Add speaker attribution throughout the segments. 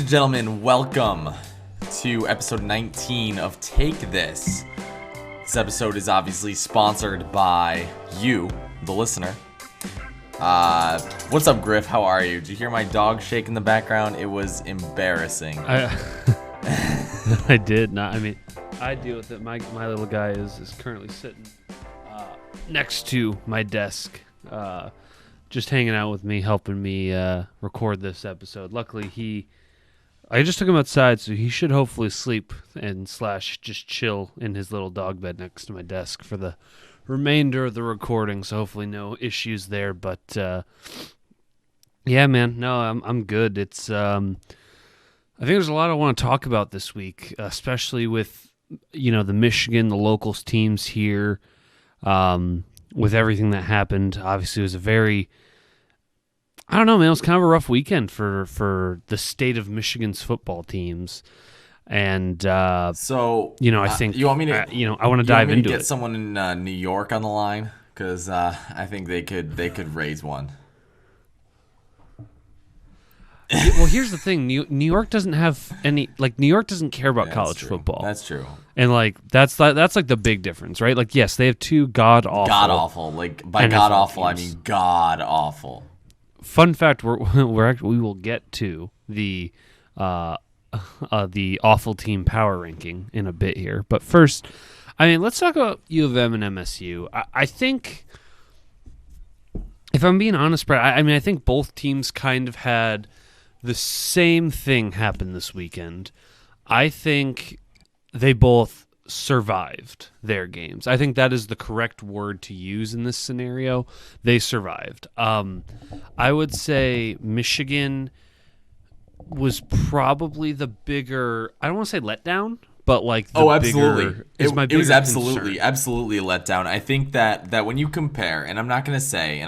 Speaker 1: and gentlemen, welcome to episode 19 of Take This. This episode is obviously sponsored by you, the listener. What's up, Griff? How are you? Did you hear my dog shake in the background? It was embarrassing.
Speaker 2: I did not. I mean, I deal with it. My little guy is currently sitting next to my desk, just hanging out with me, helping me record this episode. Luckily, I just took him outside, so he should hopefully sleep and / just chill in his little dog bed next to my desk for the remainder of the recording. So hopefully no issues there. But yeah, man, no, I'm good. It's I think there's a lot I want to talk about this week, especially with the Michigan, the locals teams here, with everything that happened. Obviously, it was a very I don't know, man. It was kind of a rough weekend for the state of Michigan's football teams, and I think
Speaker 1: you want me to,
Speaker 2: I want to dive into
Speaker 1: get
Speaker 2: it.
Speaker 1: someone in New York on the line because I think they could raise one.
Speaker 2: Well, here's the thing: New York doesn't have any. New York doesn't care about college football. That's
Speaker 1: true.
Speaker 2: And that's the big difference, right? Yes, they have two god awful.
Speaker 1: By god awful, I mean god awful.
Speaker 2: Fun fact: we will get to the awful team power ranking in a bit here, but first, let's talk about U of M and MSU. I think, if I'm being honest, Brett, I think both teams kind of had the same thing happen this weekend. I think they both survived their games. I think that is the correct word to use in this scenario. They survived. I would say Michigan was probably the bigger, I don't want to say letdown, but
Speaker 1: absolutely. It was absolutely
Speaker 2: concern.
Speaker 1: Absolutely a letdown. I think that when you compare, and I'm not going to say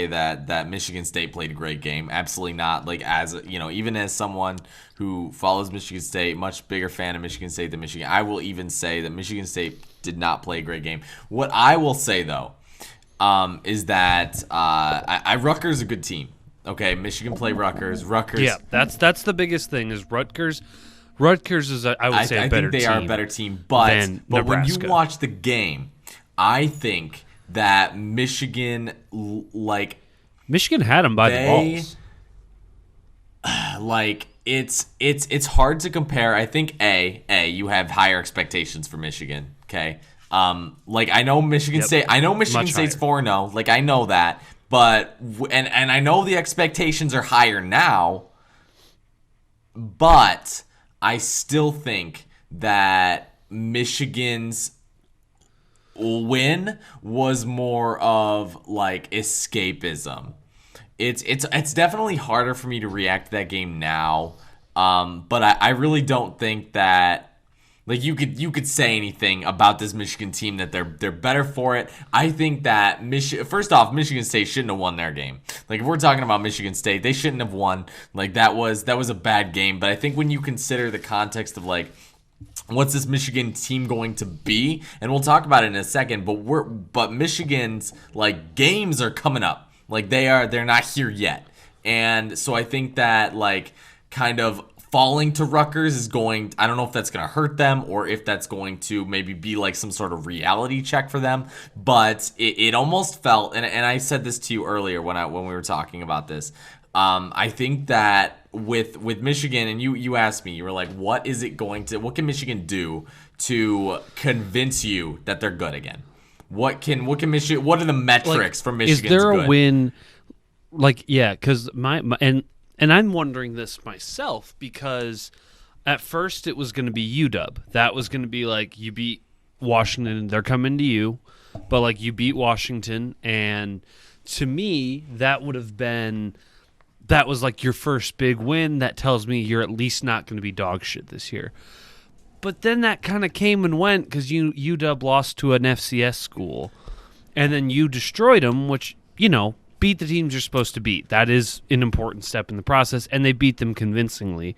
Speaker 1: that Michigan State played a great game. Absolutely not. Even as someone who follows Michigan State, much bigger fan of Michigan State than Michigan, I will even say that Michigan State did not play a great game. What I will say though, is that Rutgers is a good team. Okay, Michigan played Rutgers.
Speaker 2: Yeah, that's the biggest thing is Rutgers. Rutgers is, I would say, a better team. I think they are a better team, but when you watch the game, I think that Michigan, Michigan had them by the balls.
Speaker 1: It's hard to compare. I think you have higher expectations for Michigan. Okay, I know Michigan State. I know Michigan State's 4-0. I know that, but and I know the expectations are higher now, but I still think that Michigan's win was more of escapism. It's definitely harder for me to react to that game now, but I really don't think that you could say anything about this Michigan team that they're better for it. I think that first off, Michigan State shouldn't have won their game. If we're talking about Michigan State, they shouldn't have won. That was a bad game. But I think when you consider the context of what's this Michigan team going to be, and we'll talk about it in a second. But Michigan's games are coming up. They're not here yet, and so I think that kind of falling to Rutgers is going, I don't know if that's going to hurt them or if that's going to maybe be some sort of reality check for them, but it almost felt, and I said this to you earlier when we were talking about this, I think that with Michigan, and you asked me, you were what can Michigan do to convince you that they're good again? What can Michigan, what are the metrics for Michigan's good?
Speaker 2: Is there a win? Because and I'm wondering this myself, because at first it was going to be UW. That was going to be you beat Washington, they're coming to you, but you beat Washington, and to me that would have been, that was your first big win. That tells me you're at least not going to be dog shit this year. But then that kind of came and went because UW lost to an FCS school, and then you destroyed them, which beat the teams you're supposed to beat. That is an important step in the process, and they beat them convincingly.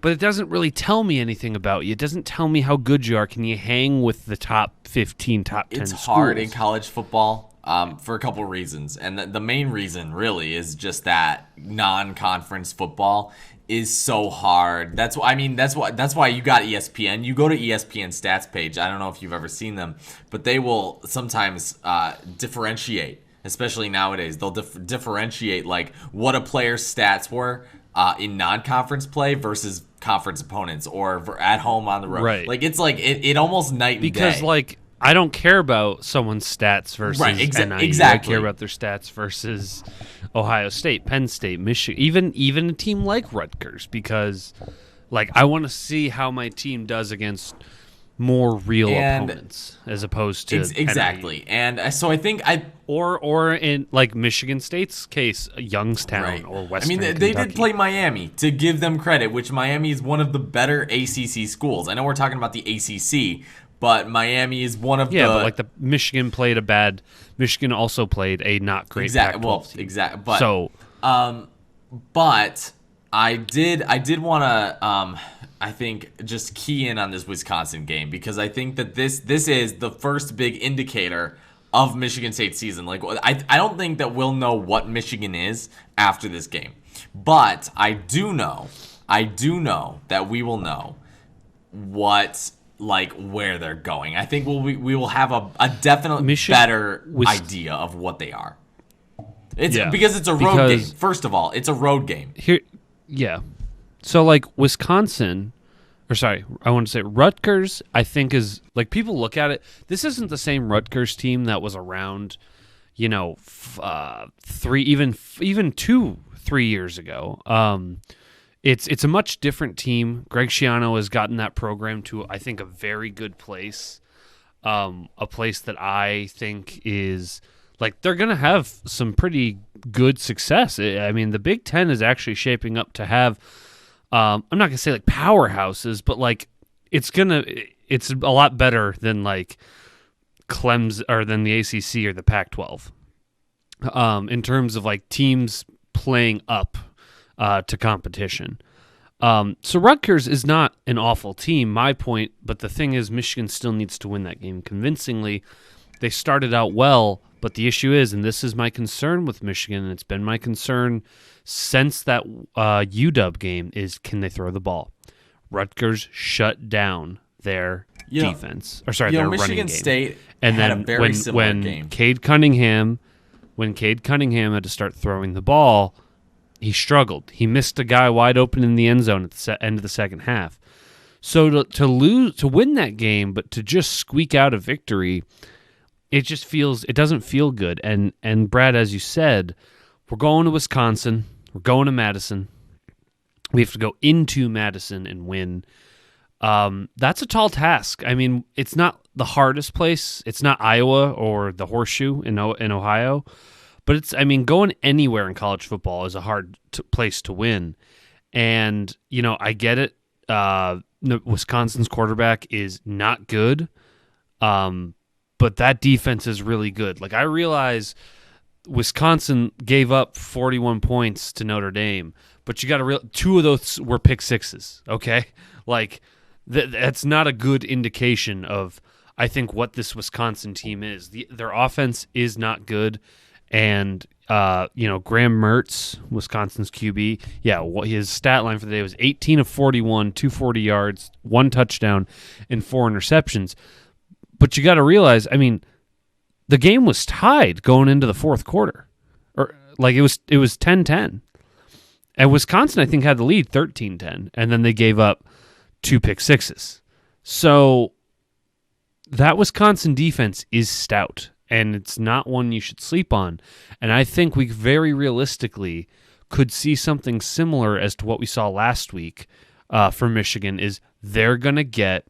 Speaker 2: But it doesn't really tell me anything about you. It doesn't tell me how good you are. Can you hang with the top 15, top 10 schools?
Speaker 1: It's hard in college football for a couple reasons. And the main reason, really, is just that non-conference football is so hard. That's why you got ESPN. You go to ESPN stats page. I don't know if you've ever seen them, but they will sometimes differentiate, especially nowadays. They'll differentiate like what a player's stats were in non-conference play versus conference opponents or at home on the road.
Speaker 2: Right.
Speaker 1: Like it's like it almost night and day.
Speaker 2: Because like I don't care about someone's stats versus NIU.
Speaker 1: Exactly.
Speaker 2: I care about their stats versus Ohio State, Penn State, Michigan, even a team like Rutgers, because like I want to see how my team does against more real opponents as opposed to
Speaker 1: exactly.
Speaker 2: NIU.
Speaker 1: And so I think
Speaker 2: or in like Michigan State's case, Youngstown or Western
Speaker 1: they
Speaker 2: Kentucky.
Speaker 1: did play Miami, to give them credit, which Miami is one of the better ACC schools. I know we're talking about the ACC, but Miami is one of the...
Speaker 2: Yeah, but like Michigan also played a not great Pac-12 team.
Speaker 1: Exactly. But,
Speaker 2: so,
Speaker 1: but I did want to, I think, just key in on this Wisconsin game, because I think that this is the first big indicator of Michigan State's season. Like, I don't think that we'll know what Michigan is after this game, but I do know that we will know where they're going. I think we will have a definite better idea of what they are. Because it's a road game. First of all, it's a road game.
Speaker 2: So like Wisconsin, I want to say Rutgers, I think is like, people look at it. This isn't the same Rutgers team that was around, 3 years ago. It's a much different team. Greg Schiano has gotten that program to, I think, a very good place. A place that I think is like they're going to have some pretty good success. I mean, the Big Ten is actually shaping up to have, I'm not going to say like powerhouses, but like it's a lot better than like Clemson or than the ACC or the Pac-12 in terms of like teams playing up to competition. So Rutgers is not an awful team, my point, but the thing is Michigan still needs to win that game convincingly. They started out well, but the issue is, and this is my concern with Michigan, and it's been my concern since that UW game, is can they throw the ball? Rutgers shut down their defense, their
Speaker 1: Michigan
Speaker 2: running game.
Speaker 1: State
Speaker 2: and
Speaker 1: had
Speaker 2: then
Speaker 1: a very similar game.
Speaker 2: Cade Cunningham had to start throwing the ball, he struggled. He missed a guy wide open in the end zone at the end of the second half. So to win that game, but to just squeak out a victory, it doesn't feel good. And Brad, as you said, we're going to Wisconsin, we're going to Madison. We have to go into Madison and win. That's a tall task. I mean, it's not the hardest place. It's not Iowa or the Horseshoe in Ohio. But going anywhere in college football is a hard place to win. And, I get it. Wisconsin's quarterback is not good. But that defense is really good. Like, I realize Wisconsin gave up 41 points to Notre Dame, but you got to two of those were pick sixes, okay? Like, that's not a good indication of, I think, what this Wisconsin team is. Their offense is not good. And, Graham Mertz, Wisconsin's QB, his stat line for the day was 18 of 41, 240 yards, 1 touchdown, and 4 interceptions. But you got to realize, the game was tied going into the fourth quarter. Or like it was 10-10. And Wisconsin, I think, had the lead 13-10, and then they gave up 2 pick sixes. So that Wisconsin defense is stout. And it's not one you should sleep on. And I think we very realistically could see something similar as to what we saw last week from Michigan. Is they're gonna get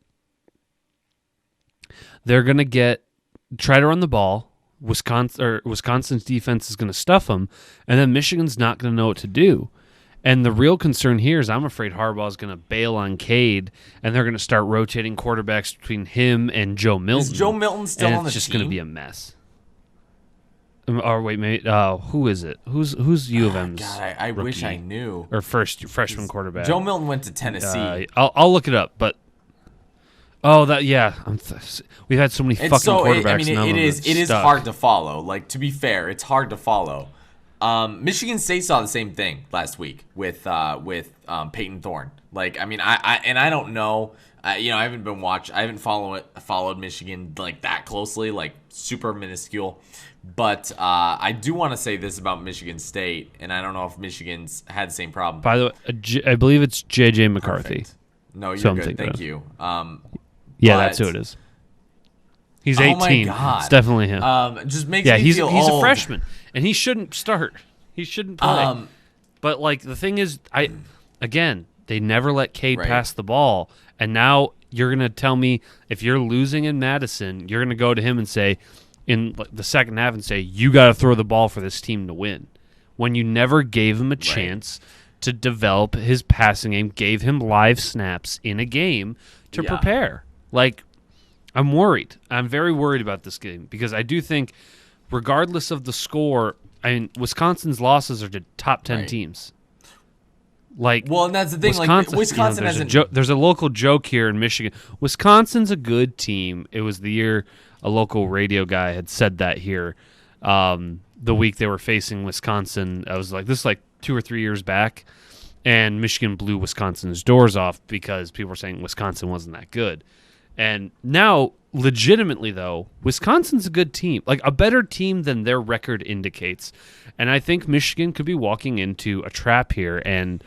Speaker 2: try to run the ball. Wisconsin's defense is gonna stuff them, and then Michigan's not gonna know what to do. And the real concern here is I'm afraid Harbaugh's going to bail on Cade, and they're going to start rotating quarterbacks between him and Joe Milton.
Speaker 1: Is Joe Milton still on the team?
Speaker 2: It's just going to be a mess. Or wait, maybe who is it? Who's U of M's?
Speaker 1: God, I wish I knew.
Speaker 2: Or freshman quarterback.
Speaker 1: Joe Milton went to Tennessee.
Speaker 2: I'll look it up, but we've had so many fucking quarterbacks.
Speaker 1: It is hard to follow. Like, to be fair, it's hard to follow. Michigan State saw the same thing last week with Peyton Thorne. Like, I mean, I don't know. I haven't followed Michigan like that closely, like super minuscule. But I do want to say this about Michigan State, and I don't know if Michigan's had the same problem.
Speaker 2: By the way, I believe it's J.J. McCarthy.
Speaker 1: Perfect. No, you're good. Thank you.
Speaker 2: Yeah, that's who it is. He's 18.
Speaker 1: Oh my God.
Speaker 2: It's definitely him.
Speaker 1: Just makes me feel
Speaker 2: he's
Speaker 1: old.
Speaker 2: a freshman, and he shouldn't start. He shouldn't play. But like the thing is, they never let Cade pass the ball, and now you're gonna tell me if you're losing in Madison, you're gonna go to him and say in the second half and say you got to throw the ball for this team to win, when you never gave him a chance to develop his passing game, gave him live snaps in a game to prepare. Like, I'm worried. I'm very worried about this game because I do think, regardless of the score, I mean, Wisconsin's losses are to top 10 teams. Like,
Speaker 1: well, and that's the thing. Wisconsin hasn't.
Speaker 2: There's a local joke here in Michigan. Wisconsin's a good team. It was the year a local radio guy had said that here. The week they were facing Wisconsin, I was like, this is like 2 or 3 years back, and Michigan blew Wisconsin's doors off because people were saying Wisconsin wasn't that good. And now, legitimately, though, Wisconsin's a good team, like a better team than their record indicates. And I think Michigan could be walking into a trap here, and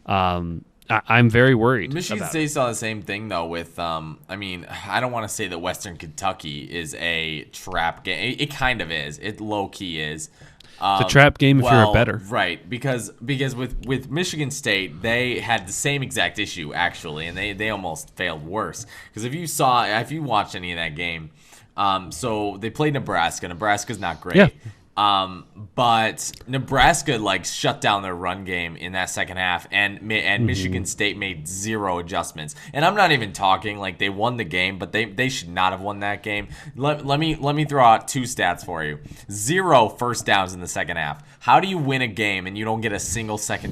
Speaker 2: I'm very worried.
Speaker 1: Michigan State saw the same thing, though, with, I mean, I don't want to say that Western Kentucky is a trap game. It kind of is. It low-key is.
Speaker 2: It's a trap game if you're a better.
Speaker 1: Right, because with Michigan State, they had the same exact issue, actually, and they almost failed worse. Because if you watched any of that game, so they played Nebraska. Nebraska's not great.
Speaker 2: Yeah.
Speaker 1: But Nebraska shut down their run game in that second half, and Michigan State made zero adjustments. And I'm not even talking like they won the game, but they should not have won that game. Let me throw out 2 stats for you. 0 first downs in the second half. How do you win a game and you don't get a single first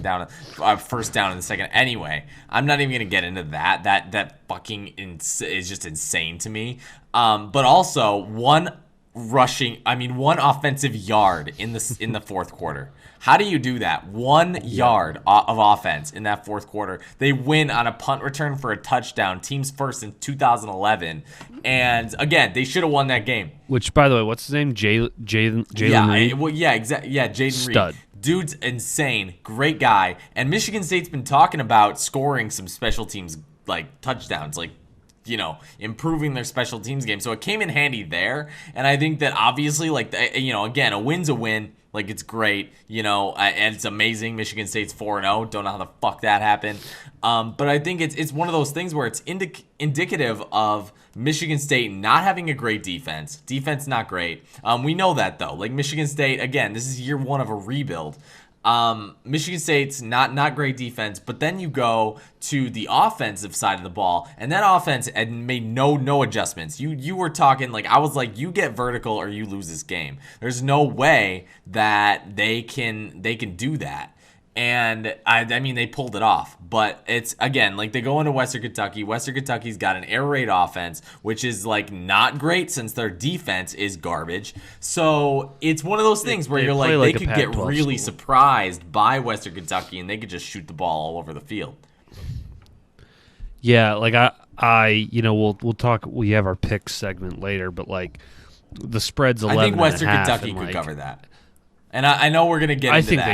Speaker 1: down in the second? Anyway, I'm not even gonna get into that. That fucking is just insane to me. But also one offensive yard in the fourth quarter. How do you do that? 1 yard of offense in that fourth quarter. They win on a punt return for a touchdown. Teams first in 2011. And again, they should have won that game.
Speaker 2: Which, by the way, what's his name? Jaden Reed?
Speaker 1: Exactly. Yeah, Jaden Reed.
Speaker 2: Stud.
Speaker 1: Dude's insane. Great guy. And Michigan State's been talking about scoring some special teams touchdowns, improving their special teams game. So it came in handy there. And I think that obviously, again, a win's a win. It's great, and it's amazing. Michigan State's 4-0. Don't know how the fuck that happened. But I think it's one of those things where it's indicative of Michigan State not having a great defense. Defense not great. We know that, though. Michigan State, again, this is year 1 of a rebuild. Michigan State's not great defense, but then you go to the offensive side of the ball, and that offense had made no adjustments. You were talking I was like, you get vertical or you lose this game. There's no way that they can do that. And I mean, they pulled it off, but it's again, they go into Western Kentucky. Western Kentucky's got an air raid offense, which is not great since their defense is garbage. So it's one of those things where you're they could get really surprised by Western Kentucky and they could just shoot the ball all over the field.
Speaker 2: Yeah, we'll talk. We have our picks segment later, but the spread's 11.
Speaker 1: I think Western Kentucky could cover that. And I know we're going to get into that.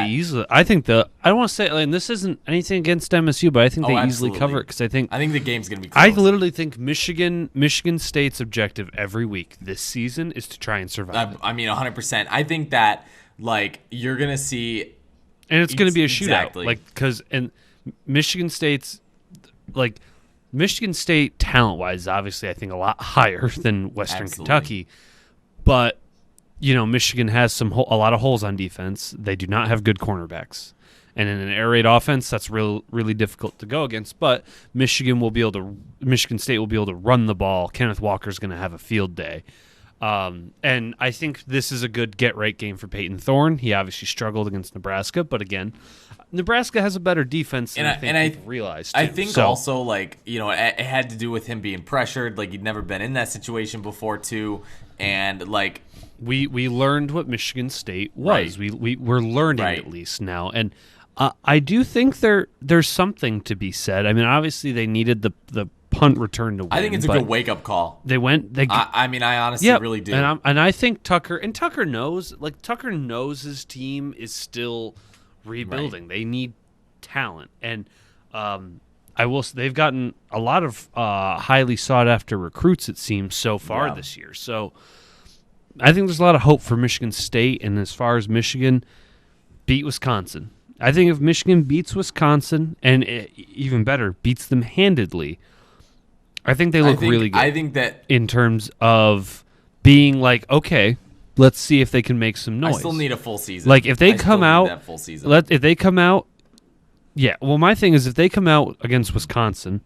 Speaker 2: I don't want to say, and this isn't anything against MSU, but I think they easily cover it because I think
Speaker 1: the game's going to be close.
Speaker 2: I literally think Michigan State's objective every week this season is to try and survive.
Speaker 1: I mean, 100%. I think that, you're going to see.
Speaker 2: And it's going to be a shootout.
Speaker 1: Exactly.
Speaker 2: Because Michigan State's, Michigan State talent-wise is obviously, I think, a lot higher than Western Kentucky. But Michigan has a lot of holes on defense. They do not have good cornerbacks. And in an air raid offense, that's really difficult to go against. But Michigan State will be able to run the ball. Kenneth Walker's going to have a field day. And I think this is a good get-right game for Peyton Thorne. He obviously struggled against Nebraska, but again, Nebraska has a better defense than I think people realize, too.
Speaker 1: I think also, like, you know, it had to do with him being pressured. Like, he'd never been in that situation before, too. And, like...
Speaker 2: We learned what Michigan State was.
Speaker 1: Right.
Speaker 2: We're learning at least now. And I do think there's something to be said. I mean, obviously, they needed the punt return to win.
Speaker 1: I think it's a good wake-up call.
Speaker 2: They went...
Speaker 1: I mean, I honestly really do.
Speaker 2: And I think Tucker knows his team is still rebuilding. Right. They need talent. And they've gotten a lot of highly sought-after recruits, it seems, so far this year. So I think there's a lot of hope for Michigan State. And as far as Michigan, beat Wisconsin. I think if Michigan beats Wisconsin, and even better, beats them handedly, I think they look really good.
Speaker 1: I think that
Speaker 2: in terms of being like, okay, let's see if they can make some noise.
Speaker 1: I still need a full season.
Speaker 2: Like if they come out, yeah. Well, my thing is if they come out against Wisconsin,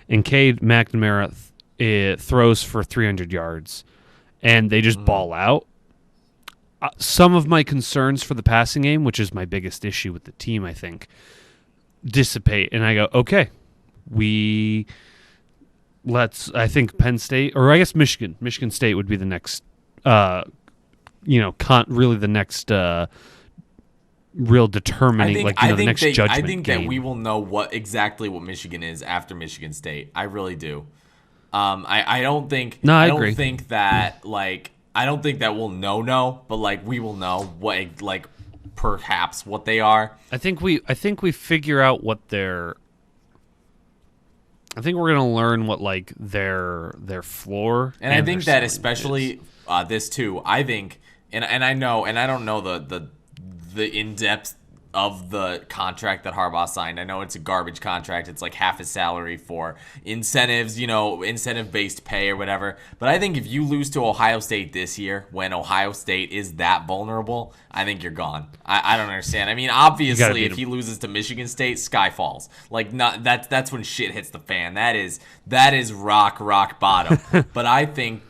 Speaker 2: and Cade McNamara throws for 300 yards, and they just ball out. Some of my concerns for the passing game, which is my biggest issue with the team, I think, dissipate, and I go, okay, I think Penn State, or I guess Michigan State would be the next, really the next real determining, the next judgment
Speaker 1: I think
Speaker 2: game.
Speaker 1: That we will know exactly what Michigan is after Michigan State. I really do. I don't think.
Speaker 2: No, I
Speaker 1: agree. I don't think that we'll know, but like we will know what perhaps what they are.
Speaker 2: I think we figure out what their. I think we're gonna learn what like their floor.
Speaker 1: And I think that especially this too. I think, and I know, and I don't know the in depth of the contract that Harbaugh signed. I know it's a garbage contract. It's like half his salary for incentives, incentive-based pay or whatever. But I think if you lose to Ohio State this year, when Ohio State is that vulnerable, I think you're gone. I don't understand. I mean, obviously, if he loses to Michigan State, sky falls. Like, that's when shit hits the fan. That is rock bottom. But I think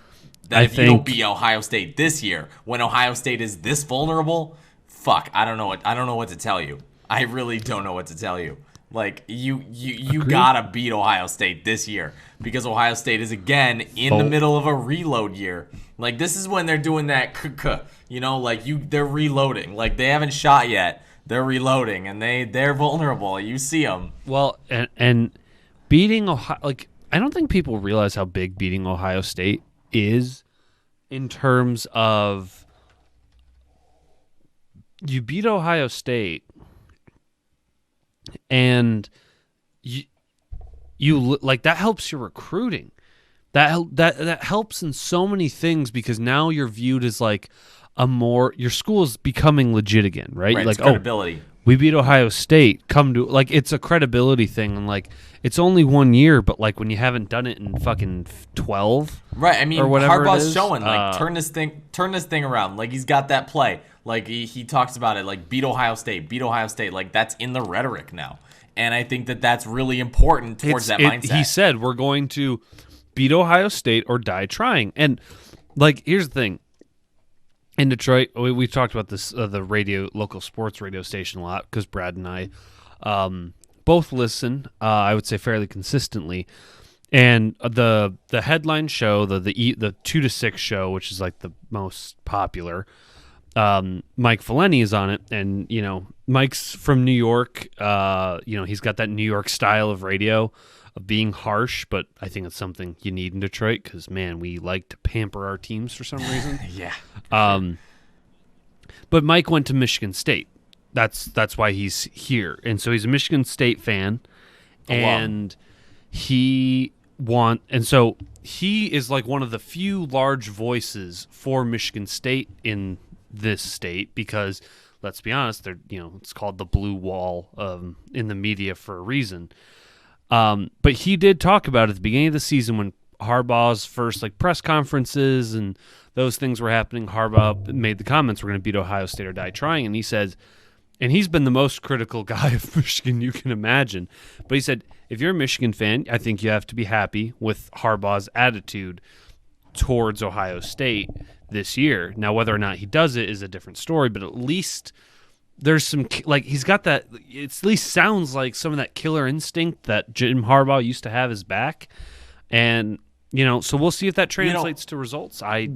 Speaker 1: that if you don't beat Ohio State this year, when Ohio State is this vulnerable, fuck, I don't know what to tell you. I really don't know what to tell you. Like you gotta beat Ohio State this year because Ohio State is again in the middle of a reload year. Like this is when they're doing that, they're reloading. Like they haven't shot yet, they're reloading and they're vulnerable. You see them.
Speaker 2: Well, and beating Ohio, like I don't think people realize how big beating Ohio State is in terms of. You beat Ohio State, and you like that helps your recruiting. That helps in so many things because now you're viewed as like your school is becoming legit again, right? Like
Speaker 1: it's credibility.
Speaker 2: We beat Ohio State. It's a credibility thing, and like it's only 1 year, but like when you haven't done it in fucking 12,
Speaker 1: right? I mean,
Speaker 2: or whatever
Speaker 1: Harbaugh's showing like turn this thing around. Like he's got that play. Like he talks about it, like beat Ohio State. Like that's in the rhetoric now, and I think that that's really important towards that mindset.
Speaker 2: He said we're going to beat Ohio State or die trying, and like here's the thing. In Detroit, we've talked about this the local sports radio station a lot because Brad and I both listen. I would say fairly consistently, and the headline show, the 2 to 6 show, which is like the most popular. Mike Valeni is on it, and Mike's from New York. He's got that New York style of radio of being harsh, but I think it's something you need in Detroit because man, we like to pamper our teams for some reason.
Speaker 1: Yeah.
Speaker 2: But Mike went to Michigan State. That's why he's here, and so he's a Michigan State fan, and so he is like one of the few large voices for Michigan State in this state because let's be honest, they're it's called the blue wall in the media for a reason. But he did talk about at the beginning of the season when Harbaugh's first like press conferences and those things were happening. Harbaugh made the comments, "We're going to beat Ohio State or die trying," and he says, and he's been the most critical guy of Michigan you can imagine. But he said, if you're a Michigan fan, I think you have to be happy with Harbaugh's attitude towards Ohio State this year. Now, whether or not he does it is a different story, but at least there's some, like, he's got that, it at least sounds like some of that killer instinct that Jim Harbaugh used to have is back. And, so we'll see if that translates to results. I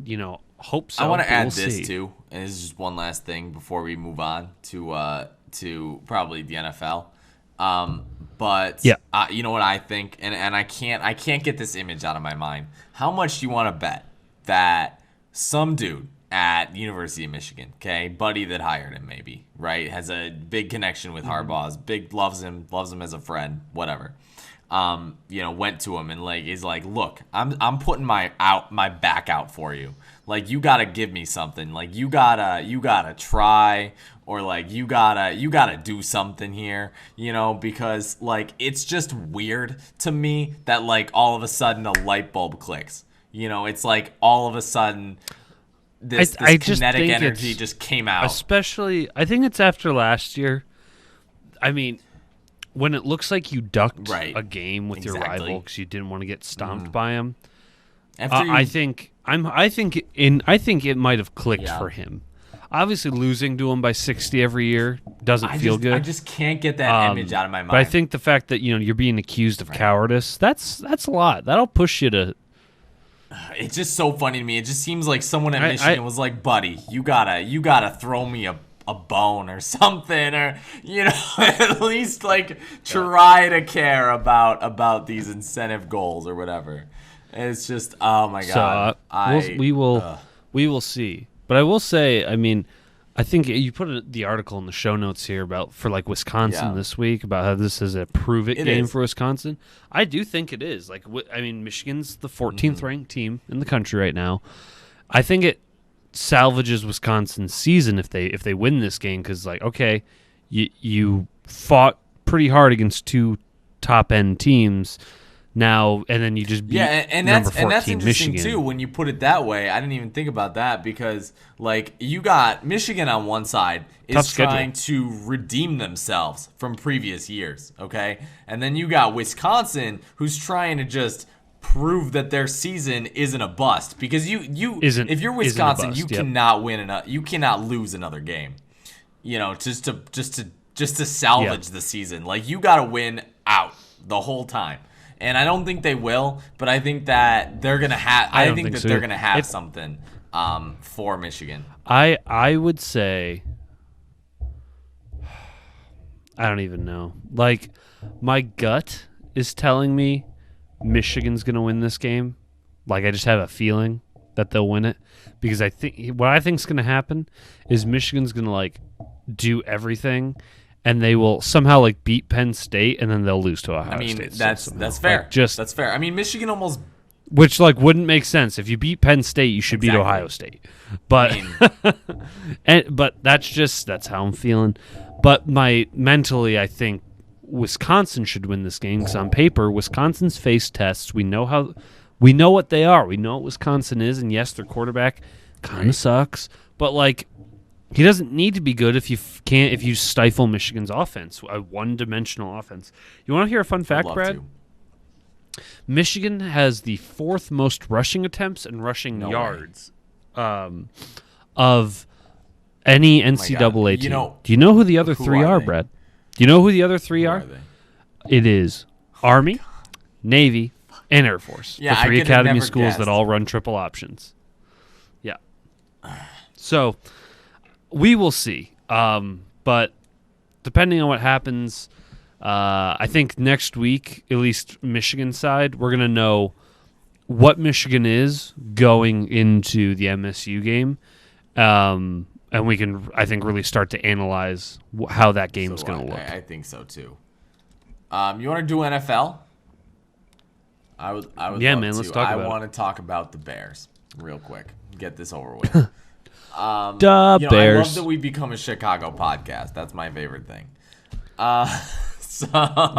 Speaker 2: hope so.
Speaker 1: I want to add this too, and this is just one last thing before we move on to probably the NFL. But
Speaker 2: yeah.
Speaker 1: You know what I think, and I can't get this image out of my mind. How much do you want to bet that some dude at the University of Michigan, okay, buddy that hired him, maybe, right, has a big connection with Harbaugh's, loves him as a friend, whatever. Went to him and is like, look, I'm putting my back out for you. Like, you gotta give me something. Like, you gotta try, or like you gotta do something here, because like it's just weird to me that like all of a sudden a light bulb clicks. It's like all of a sudden this kinetic energy just came out.
Speaker 2: Especially, I think it's after last year. I mean, when it looks like you ducked a game with your rival because you didn't want to get stomped by him. I think it might have clicked for him. Obviously, losing to him by 60 every year doesn't feel good.
Speaker 1: I just can't get that image out of my mind.
Speaker 2: But I think the fact that you're being accused of cowardice, that's a lot. That'll push you to.
Speaker 1: It's just so funny to me. It just seems like someone at Michigan was like, "Buddy, you gotta throw me a bone or something, or at least like try to care about these incentive goals or whatever." It's just, oh my god.
Speaker 2: So we will see. But I will say, I mean, I think you put the article in the show notes here for Wisconsin this week about how this is a prove-it game for Wisconsin. I do think it is. Like, I mean, Michigan's the 14th ranked team in the country right now. I think it salvages Wisconsin's season if they win this game, because like, okay, you fought pretty hard against two top end teams. Now and then you just beat number 14
Speaker 1: that's interesting
Speaker 2: Michigan.
Speaker 1: too when you put it that way. I didn't even think about that, because like you got Michigan on one side is trying to redeem themselves from previous years, okay, and then you got Wisconsin who's trying to just prove that their season isn't a bust, because if you're Wisconsin, you cannot you cannot lose another game, just to salvage the season. Like, you got to win out the whole time. And I don't think they will, but I think that they're gonna have. I think that they're gonna have something for Michigan.
Speaker 2: I would say, I don't even know. Like, my gut is telling me Michigan's gonna win this game. Like, I just have a feeling that they'll win it, because I think what I think is gonna happen is Michigan's gonna like do everything, and they will somehow like beat Penn State, and then they'll lose to Ohio State.
Speaker 1: That's fair.
Speaker 2: Like,
Speaker 1: that's fair. I mean, Michigan almost,
Speaker 2: which like wouldn't make sense. If you beat Penn State, you should beat Ohio State. But but that's how I'm feeling. But mentally, I think Wisconsin should win this game, because on paper, Wisconsin's face tests. We know what they are. We know what Wisconsin is, and yes, their quarterback kind of sucks, but like, he doesn't need to be good if you stifle Michigan's offense, a one-dimensional offense. You want to hear a fun fact, Brad? Michigan has the 4th most rushing attempts and rushing yards of any NCAA team. Do you know who the other three are, Brad? Do you know who the other three are? It is Army, Navy, and Air Force. The 3 academy schools that all run triple options. Yeah. So we will see. But depending on what happens, I think next week, at least Michigan side, we're going to know what Michigan is going into the MSU game. And we can, I think, really start to analyze how that game's going to look.
Speaker 1: I think so, too. You want to do NFL? I would
Speaker 2: yeah,
Speaker 1: love
Speaker 2: man,
Speaker 1: to.
Speaker 2: Let's talk about
Speaker 1: I want to talk about the Bears real quick. Get this over with. Bears. I love that we become a Chicago podcast. That's my favorite thing.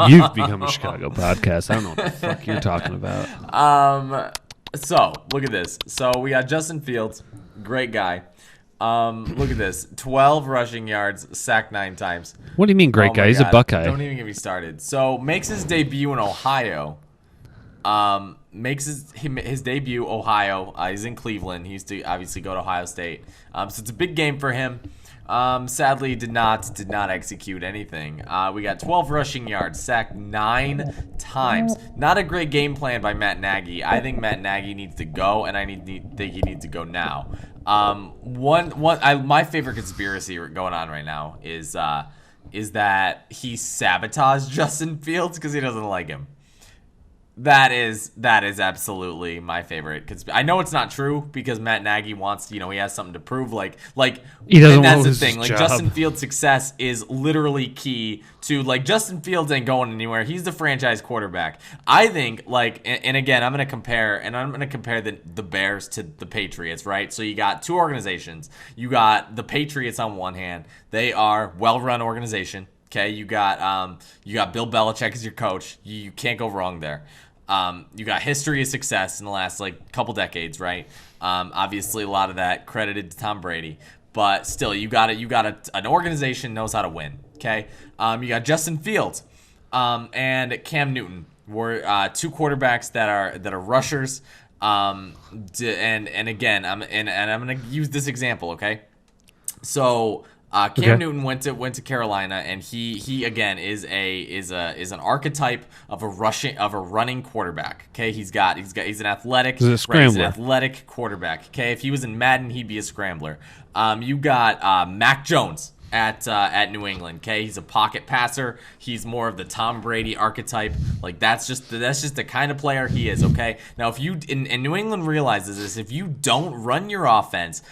Speaker 2: You've become a Chicago podcast. I don't know what the fuck you're talking about.
Speaker 1: So look at this. So we got Justin Fields, great guy. Look at this: 12 rushing yards, sacked 9 times.
Speaker 2: What do you mean, great guy? He's a Buckeye.
Speaker 1: Don't even get me started. So makes his debut in Ohio. Makes his debut, Ohio. He's in Cleveland. He used to obviously go to Ohio State. So it's a big game for him. Sadly, did not execute anything. We got 12 rushing yards, sacked 9 times. Not a great game plan by Matt Nagy. I think Matt Nagy needs to go, and think he needs to go now. My favorite conspiracy going on right now is that he sabotaged Justin Fields because he doesn't like him. That is absolutely my favorite. Because I know it's not true because Matt Nagy wants, he has something to prove. Like
Speaker 2: he doesn't
Speaker 1: and that's
Speaker 2: want to
Speaker 1: the
Speaker 2: lose
Speaker 1: thing.
Speaker 2: his
Speaker 1: Like
Speaker 2: job.
Speaker 1: Justin Fields' success is literally key to Justin Fields ain't going anywhere. He's the franchise quarterback. I think and again I'm gonna compare the Bears to the Patriots, right? So you got two organizations. You got the Patriots on one hand. They are well-run organization. Okay, you got Bill Belichick as your coach. You can't go wrong there. You got history of success in the last couple decades, right? Obviously, a lot of that credited to Tom Brady, but still, you got an organization knows how to win. Okay, you got Justin Fields and Cam Newton. We're two quarterbacks that are rushers. And again, I'm gonna use this example. Okay, so. Cam Newton went to Carolina, and he again is an archetype of a running quarterback. Okay, he's an athletic,
Speaker 2: he's an
Speaker 1: athletic quarterback. Okay, if he was in Madden, he'd be a scrambler. You got Mac Jones at New England. Okay, he's a pocket passer. He's more of the Tom Brady archetype. That's just the kind of player he is. Okay, now if you and New England realizes this, if you don't run your offense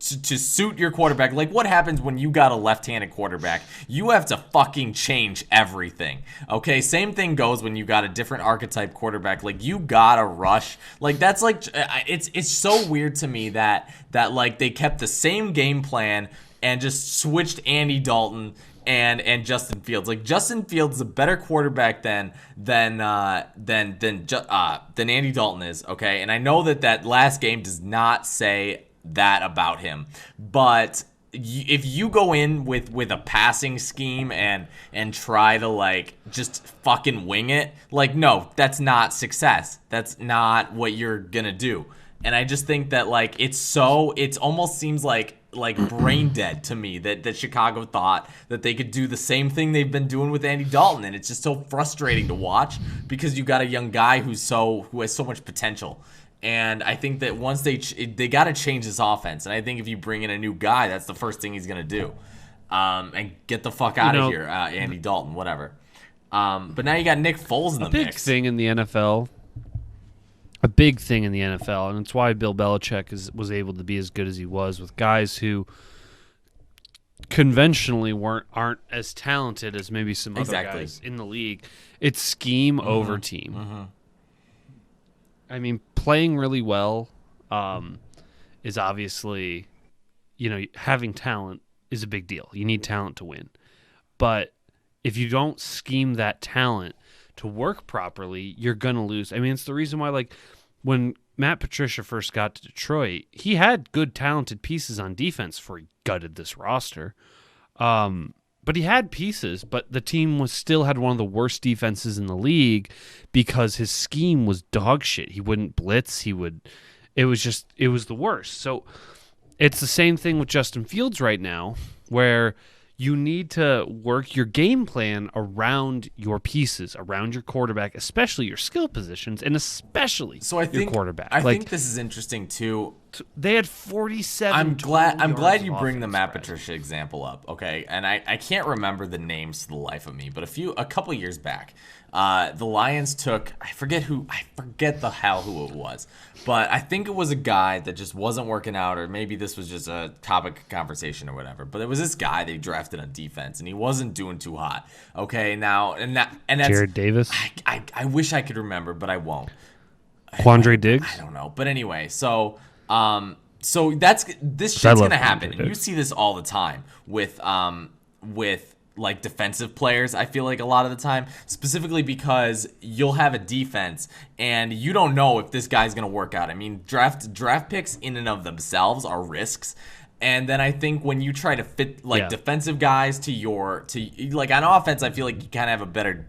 Speaker 1: to suit your quarterback, what happens when you got a left-handed quarterback? You have to fucking change everything. Okay, same thing goes when you got a different archetype quarterback. You gotta rush. That's it's so weird to me that they kept the same game plan and just switched Andy Dalton and Justin Fields. Justin Fields is a better quarterback than Andy Dalton is. Okay, and I know that last game does not say that about him, but if you go in with a passing scheme and try to just fucking wing it, no, that's not success. That's not what you're gonna do. And I just think that it almost seems like brain dead to me that Chicago thought that they could do the same thing they've been doing with Andy Dalton, and it's just so frustrating to watch because you got a young guy who has so much potential. And I think that once they got to change this offense, and I think if you bring in a new guy, that's the first thing he's gonna do, and get the fuck out of here, Andy Dalton, whatever. But now you got Nick Foles in the mix.
Speaker 2: A big thing in the NFL, and it's why Bill Belichick was able to be as good as he was with guys who conventionally aren't as talented as maybe some other guys in the league. It's scheme over team.
Speaker 1: Mm-hmm.
Speaker 2: I mean, playing really well is obviously, having talent is a big deal. You need talent to win. But if you don't scheme that talent to work properly, you're going to lose. I mean, it's the reason why, when Matt Patricia first got to Detroit, he had good, talented pieces on defense before he gutted this roster. But he had pieces, but the team still had one of the worst defenses in the league because his scheme was dog shit. He wouldn't blitz. It was the worst. So it's the same thing with Justin Fields right now, where you need to work your game plan around your pieces, around your quarterback, especially your skill positions, and especially your quarterback.
Speaker 1: I think this is interesting too.
Speaker 2: They had 47.
Speaker 1: I'm glad you bring the Matt Patricia example up, okay? And I can't remember the names to the life of me, but a couple years back, the Lions took I forget the hell who it was, but I think it was a guy that just wasn't working out, or maybe this was just a topic of conversation or whatever. But it was this guy they drafted on defense, and he wasn't doing too hot. Okay, now that's
Speaker 2: Jared Davis.
Speaker 1: I wish I could remember, but I won't.
Speaker 2: Quandre Diggs.
Speaker 1: I don't know, but anyway, so this shit's gonna happen, and you see this all the time with defensive players. I feel like a lot of the time, specifically because you'll have a defense and you don't know if this guy's gonna work out. I mean, draft picks in and of themselves are risks. And then I think when you try to fit defensive guys to on offense, I feel like you kind of have a better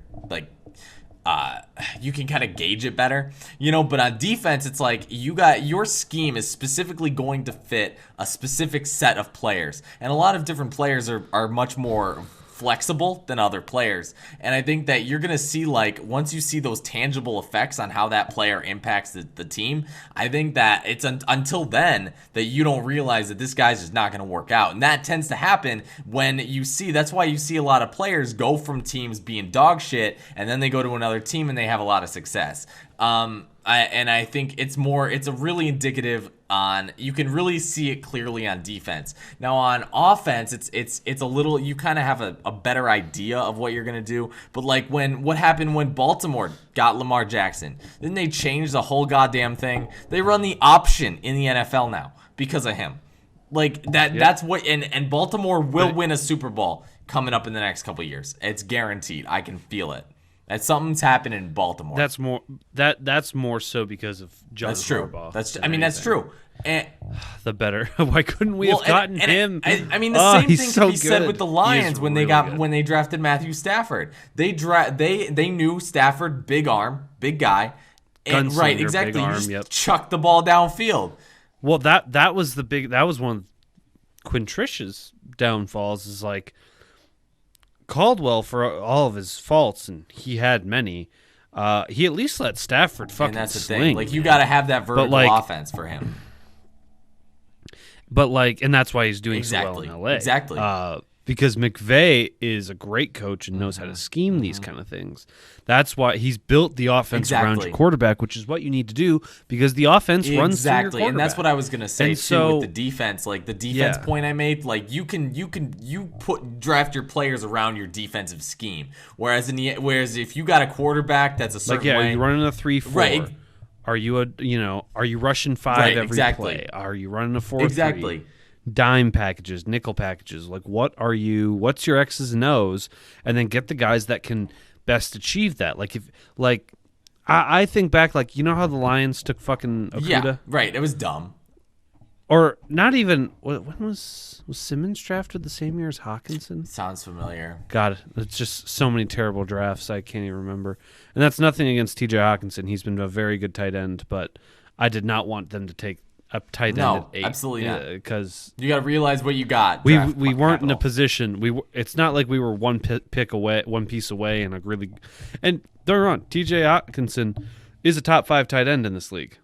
Speaker 1: you can kind of gauge it better, but on defense, it's like your scheme is specifically going to fit a specific set of players. And a lot of different players are much more flexible than other players. And I think that you're going to see, like, once you see those tangible effects on how that player impacts the team, I think that it's until then that you don't realize that this guy's just not going to work out. And that tends to happen when that's why you see a lot of players go from teams being dog shit and then they go to another team and they have a lot of success. I think it's a really indicative on, you can really see it clearly on defense. Now on offense, it's a little, you kind of have a better idea of what you're going to do. But like what happened when Baltimore got Lamar Jackson, then they changed the whole goddamn thing. They run the option in the NFL now because of him. Like that's what, and Baltimore will win a Super Bowl coming up in the next couple of years. It's guaranteed. I can feel it. That something's happened in Baltimore.
Speaker 2: That's more so because of John Harbaugh.
Speaker 1: That's true. And
Speaker 2: the better. Why couldn't we have gotten him?
Speaker 1: I mean, the same thing can be said with the Lions when
Speaker 2: really
Speaker 1: when they drafted Matthew Stafford. They knew Stafford, big arm, big guy, and right, exactly.
Speaker 2: Arm,
Speaker 1: you just chuck the ball downfield.
Speaker 2: Well, that was one of Quintrish's downfalls. Is like, Caldwell, for all of his faults, and he had many, he at least let Stafford fucking
Speaker 1: that's the
Speaker 2: sling.
Speaker 1: thing. Like, you got to have that vertical offense for him.
Speaker 2: But and that's why he's doing so well in LA.
Speaker 1: Exactly.
Speaker 2: Because McVay is a great coach and knows how to scheme these kind of things. That's why he's built the offense around your quarterback, which is what you need to do because the offense runs through your quarterback.
Speaker 1: And that's what I was gonna say too with the defense. Like the defense point I made, like you draft your players around your defensive scheme. Whereas if you got a quarterback that's a certain way,
Speaker 2: are you running a 3-4? Right. Are you rushing 5 every play? Are you running a 4-3?
Speaker 1: Exactly.
Speaker 2: Dime packages, nickel packages, like what's your X's and O's, and then get the guys that can best achieve that. I think back, like, you know how the Lions took fucking Okuda?
Speaker 1: Yeah, right. It was dumb.
Speaker 2: Or not even, when was Simmons drafted the same year as Hawkinson?
Speaker 1: Sounds familiar.
Speaker 2: God, it's just so many terrible drafts I can't even remember. And that's nothing against TJ Hawkinson. He's been a very good tight end, but I did not want them to take a tight end at 8.
Speaker 1: Absolutely not.
Speaker 2: Because
Speaker 1: you got to realize what you got.
Speaker 2: We weren't in a position. It's not like we were one piece away, and and don't get me wrong, TJ Hawkinson is a top 5 tight end in this league.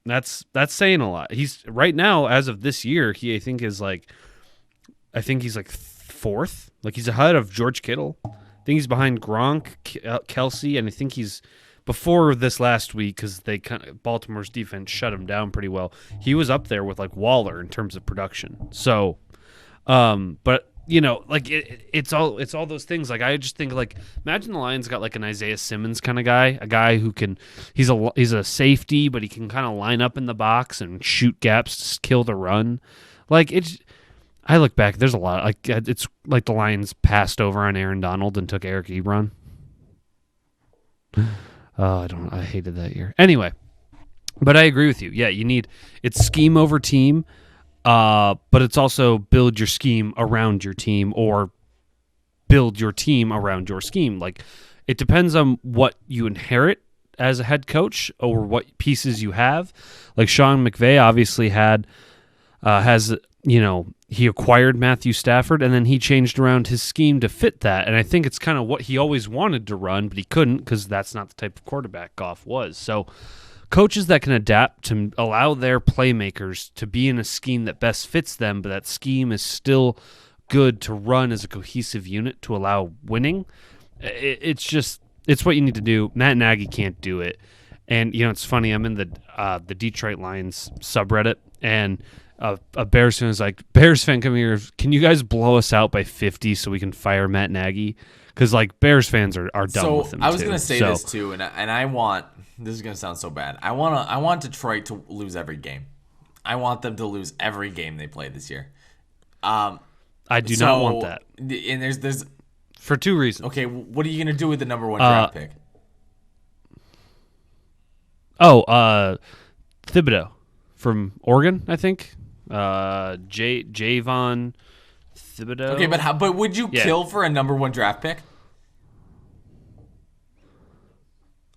Speaker 2: That's saying a lot. He's right now, as of this year, I think he's like 4th. Like, he's ahead of George Kittle. I think he's behind Gronk, Kelsey, and I think he's before this last week, because Baltimore's defense shut him down pretty well. He was up there with like Waller in terms of production. So, but like it's all those things. Like, I just think, like, imagine the Lions got like an Isaiah Simmons kind of guy, a guy who can, he's a safety, but he can kind of line up in the box and shoot gaps, kill the run. Like, I look back, there's a lot. Like, it's like the Lions passed over on Aaron Donald and took Eric Ebron. I hated that year. Anyway, but I agree with you. Yeah, it's scheme over team, but it's also build your scheme around your team or build your team around your scheme. Like, it depends on what you inherit as a head coach or what pieces you have. Like, Sean McVay obviously he acquired Matthew Stafford, and then he changed around his scheme to fit that. And I think it's kind of what he always wanted to run, but he couldn't because that's not the type of quarterback Goff was. So coaches that can adapt to allow their playmakers to be in a scheme that best fits them, but that scheme is still good to run as a cohesive unit to allow winning, it's what you need to do. Matt Nagy can't do it. And, it's funny, I'm in the Detroit Lions subreddit, and a Bears fan is like, Bears fan, come here. Can you guys blow us out by 50 so we can fire Matt Nagy? Because, like, Bears fans are done with him.
Speaker 1: I was going to say this too, and I want, this is going to sound so bad. I want Detroit to lose every game. I want them to lose every game they play this year.
Speaker 2: I do not want that.
Speaker 1: And there's
Speaker 2: for 2 reasons.
Speaker 1: Okay, what are you going to do with the number 1 draft pick?
Speaker 2: Thibodeau from Oregon, I think. Javon Thibodeau.
Speaker 1: Okay, but would you kill for a number 1 draft pick?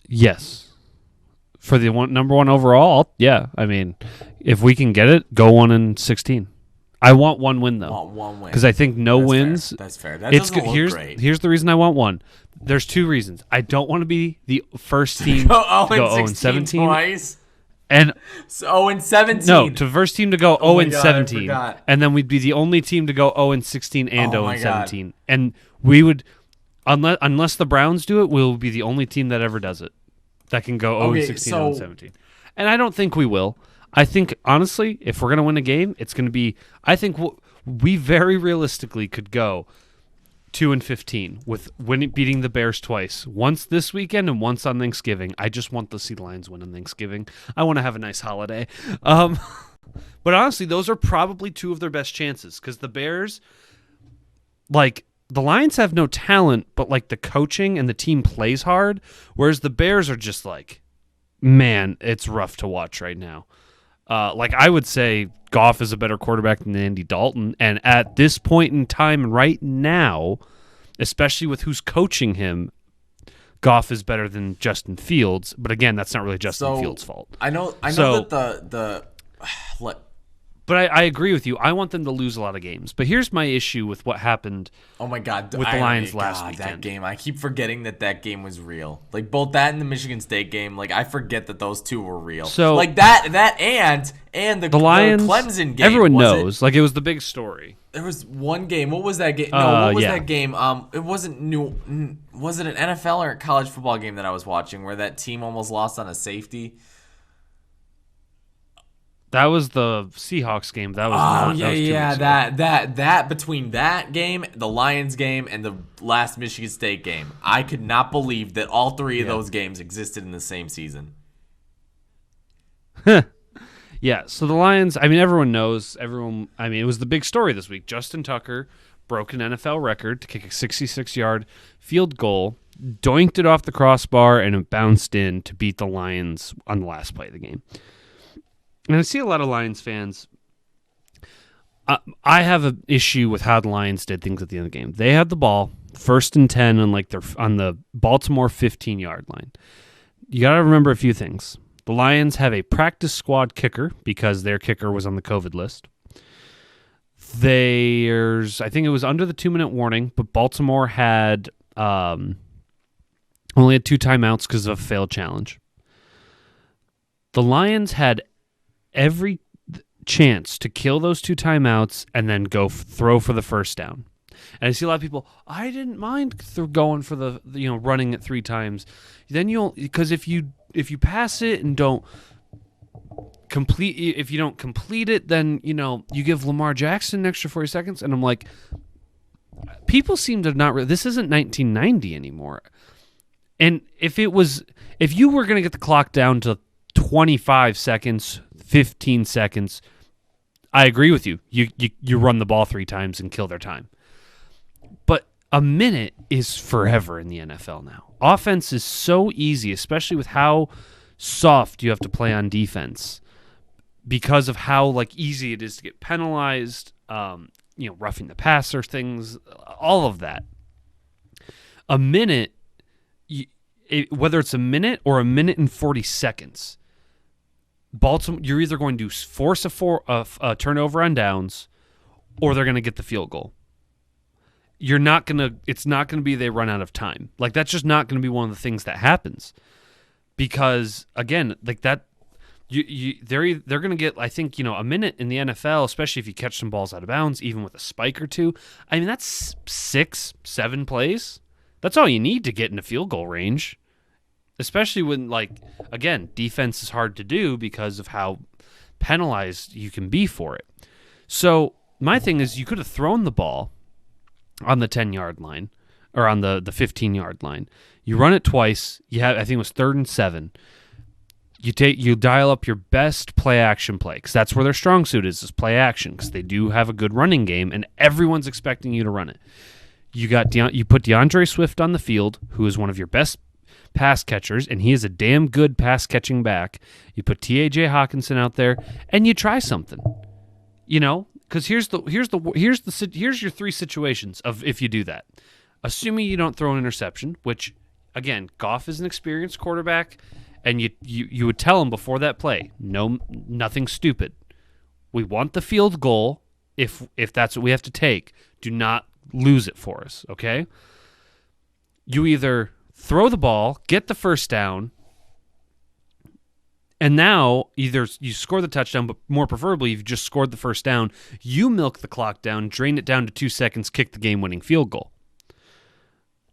Speaker 2: Yes. For the number one overall, yeah. I mean, if we can get it, go 1-16. I want one win though.
Speaker 1: Want one win
Speaker 2: because I think no
Speaker 1: That's
Speaker 2: wins.
Speaker 1: Fair. That's fair. That doesn't look great.
Speaker 2: Here's the reason I want one. There's two reasons. I don't want to be the first team to go 0-17
Speaker 1: twice.
Speaker 2: And
Speaker 1: so 0-17.
Speaker 2: No, to first team to go 0-17,
Speaker 1: God,
Speaker 2: and then we'd be the only team to go 0-16 and 0-17, and we would, unless the Browns do it, we'll be the only team that ever does it that can go 0-16, 0-17. And I don't think we will. I think honestly, if we're gonna win a game, it's gonna be. I think we very realistically could go 2-15 with beating the Bears twice, once this weekend and once on Thanksgiving. I just want to see the Lions win on Thanksgiving. I want to have a nice holiday. But honestly, those are probably two of their best chances because the Bears, like the Lions have no talent, but like the coaching and the team plays hard, whereas the Bears are just like, man, it's rough to watch right now. Like I would say Goff is a better quarterback than Andy Dalton, and at this point in time right now, especially with who's coaching him, Goff is better than Justin Fields. But again, that's not really Justin Fields' fault.
Speaker 1: I know that the
Speaker 2: But I agree with you. I want them to lose a lot of games. But here's my issue with what happened.
Speaker 1: Oh my God!
Speaker 2: With the Lions last weekend.
Speaker 1: That game, I keep forgetting that game was real. Like both that and the Michigan State game. Like I forget that those two were real.
Speaker 2: So
Speaker 1: like that and the
Speaker 2: Lions,
Speaker 1: the Clemson game.
Speaker 2: Everyone knows. Like it was the big story.
Speaker 1: There was one game. What was that game? No, what was
Speaker 2: yeah.
Speaker 1: that game? It wasn't new. Was it an NFL or a college football game that I was watching where that team almost lost on a safety?
Speaker 2: That was the Seahawks game. That was
Speaker 1: that between that game, the Lions game, and the last Michigan State game, I could not believe that all three of those games existed in the same season.
Speaker 2: Yeah, so the Lions, I mean, everyone knows. It was the big story this week. Justin Tucker broke an NFL record to kick a 66-yard field goal, doinked it off the crossbar, and it bounced in to beat the Lions on the last play of the game. And I see a lot of Lions fans. I have an issue with how the Lions did things at the end of the game. They had the ball, 1st and 10 on the Baltimore 15-yard line. You got to remember a few things. The Lions have a practice squad kicker because their kicker was on the COVID list. I think it was under the 2-minute warning, but Baltimore had only had 2 timeouts because of a failed challenge. The Lions had every chance to kill those 2 timeouts and then go throw for the first down. And I see a lot of people, I didn't mind going for the running it 3 times. Then because if you pass it and don't complete, if you don't complete it, then you give Lamar Jackson an extra 40 seconds. And I'm like, people seem to not. This isn't 1990 anymore. And if you were going to get the clock down to 25 seconds, 15 seconds, I agree with you. You run the ball 3 times and kill their time. But a minute is forever in the NFL now. Offense is so easy, especially with how soft you have to play on defense because of how easy it is to get penalized, roughing the passer things, all of that. A minute, whether it's a minute or a minute and 40 seconds, Baltimore, you're either going to force a turnover on downs, or they're going to get the field goal. It's not going to be they run out of time. That's just not going to be one of the things that happens, because again, they're going to get, I think, a minute in the NFL, especially if you catch some balls out of bounds, even with a spike or 2. I mean, that's 6-7 plays. That's all you need to get in a field goal range. Especially when, again, defense is hard to do because of how penalized you can be for it. So my thing is, you could have thrown the ball on the 10-yard line or on the 15-yard line. You run it twice. I think it was 3rd and 7. You dial up your best play action play because that's where their strong suit is play action, because they do have a good running game and everyone's expecting you to run it. You put DeAndre Swift on the field, who is one of your best pass catchers, and he is a damn good pass catching back. You put T.A.J. Hawkinson out there, and you try something. Because here's your 3 situations of if you do that. Assuming you don't throw an interception, which again, Goff is an experienced quarterback, and you would tell him before that play, no, nothing stupid. We want the field goal if that's what we have to take. Do not lose it for us, okay? You either throw the ball, get the first down, and now either you score the touchdown, but more preferably you've just scored the first down, you milk the clock down, drain it down to 2 seconds, kick the game-winning field goal.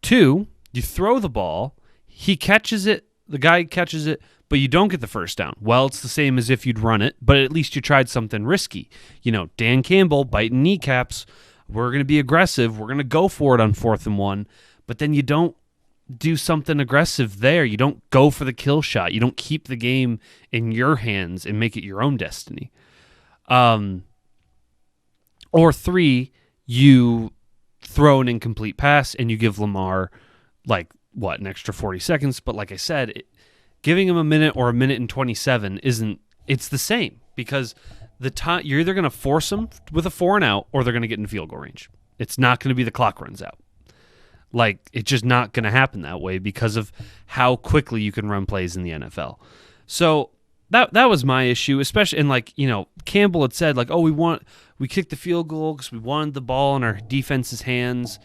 Speaker 2: 2, you throw the ball, he catches it, the guy catches it, but you don't get the first down. Well, it's the same as if you'd run it, but at least you tried something risky. Dan Campbell biting kneecaps, we're going to be aggressive, we're going to go for it on 4th and 1, but then you don't do something aggressive there. You don't go for the kill shot. You don't keep the game in your hands and make it your own destiny. Or 3, you throw an incomplete pass and you give Lamar an extra 40 seconds. But like I said, giving him a minute or a minute and 27 it's the same, because the time you're either going to force them with a 4 and out or they're going to get in field goal range. It's not going to be the clock runs out. It's just not going to happen that way because of how quickly you can run plays in the NFL. So that was my issue, especially, and Campbell had said, we kicked the field goal because we wanted the ball in our defense's hands,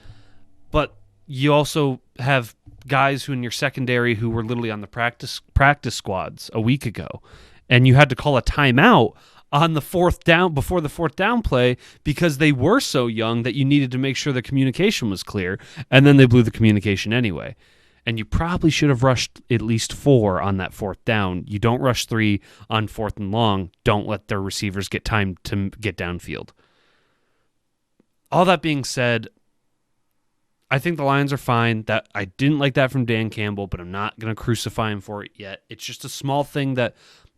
Speaker 2: but you also have guys who in your secondary who were literally on the practice squads a week ago, and you had to call a timeout on the 4th down, before the 4th down play, because they were so young that you needed to make sure the communication was clear, and then they blew the communication anyway. And you probably should have rushed at least 4 on that 4th down. You don't rush 3 on 4th and long. Don't let their receivers get time to get downfield. All that being said, I think the Lions are fine. That I didn't like that from Dan Campbell, but I'm not going to crucify him for it yet. It's just a small thing that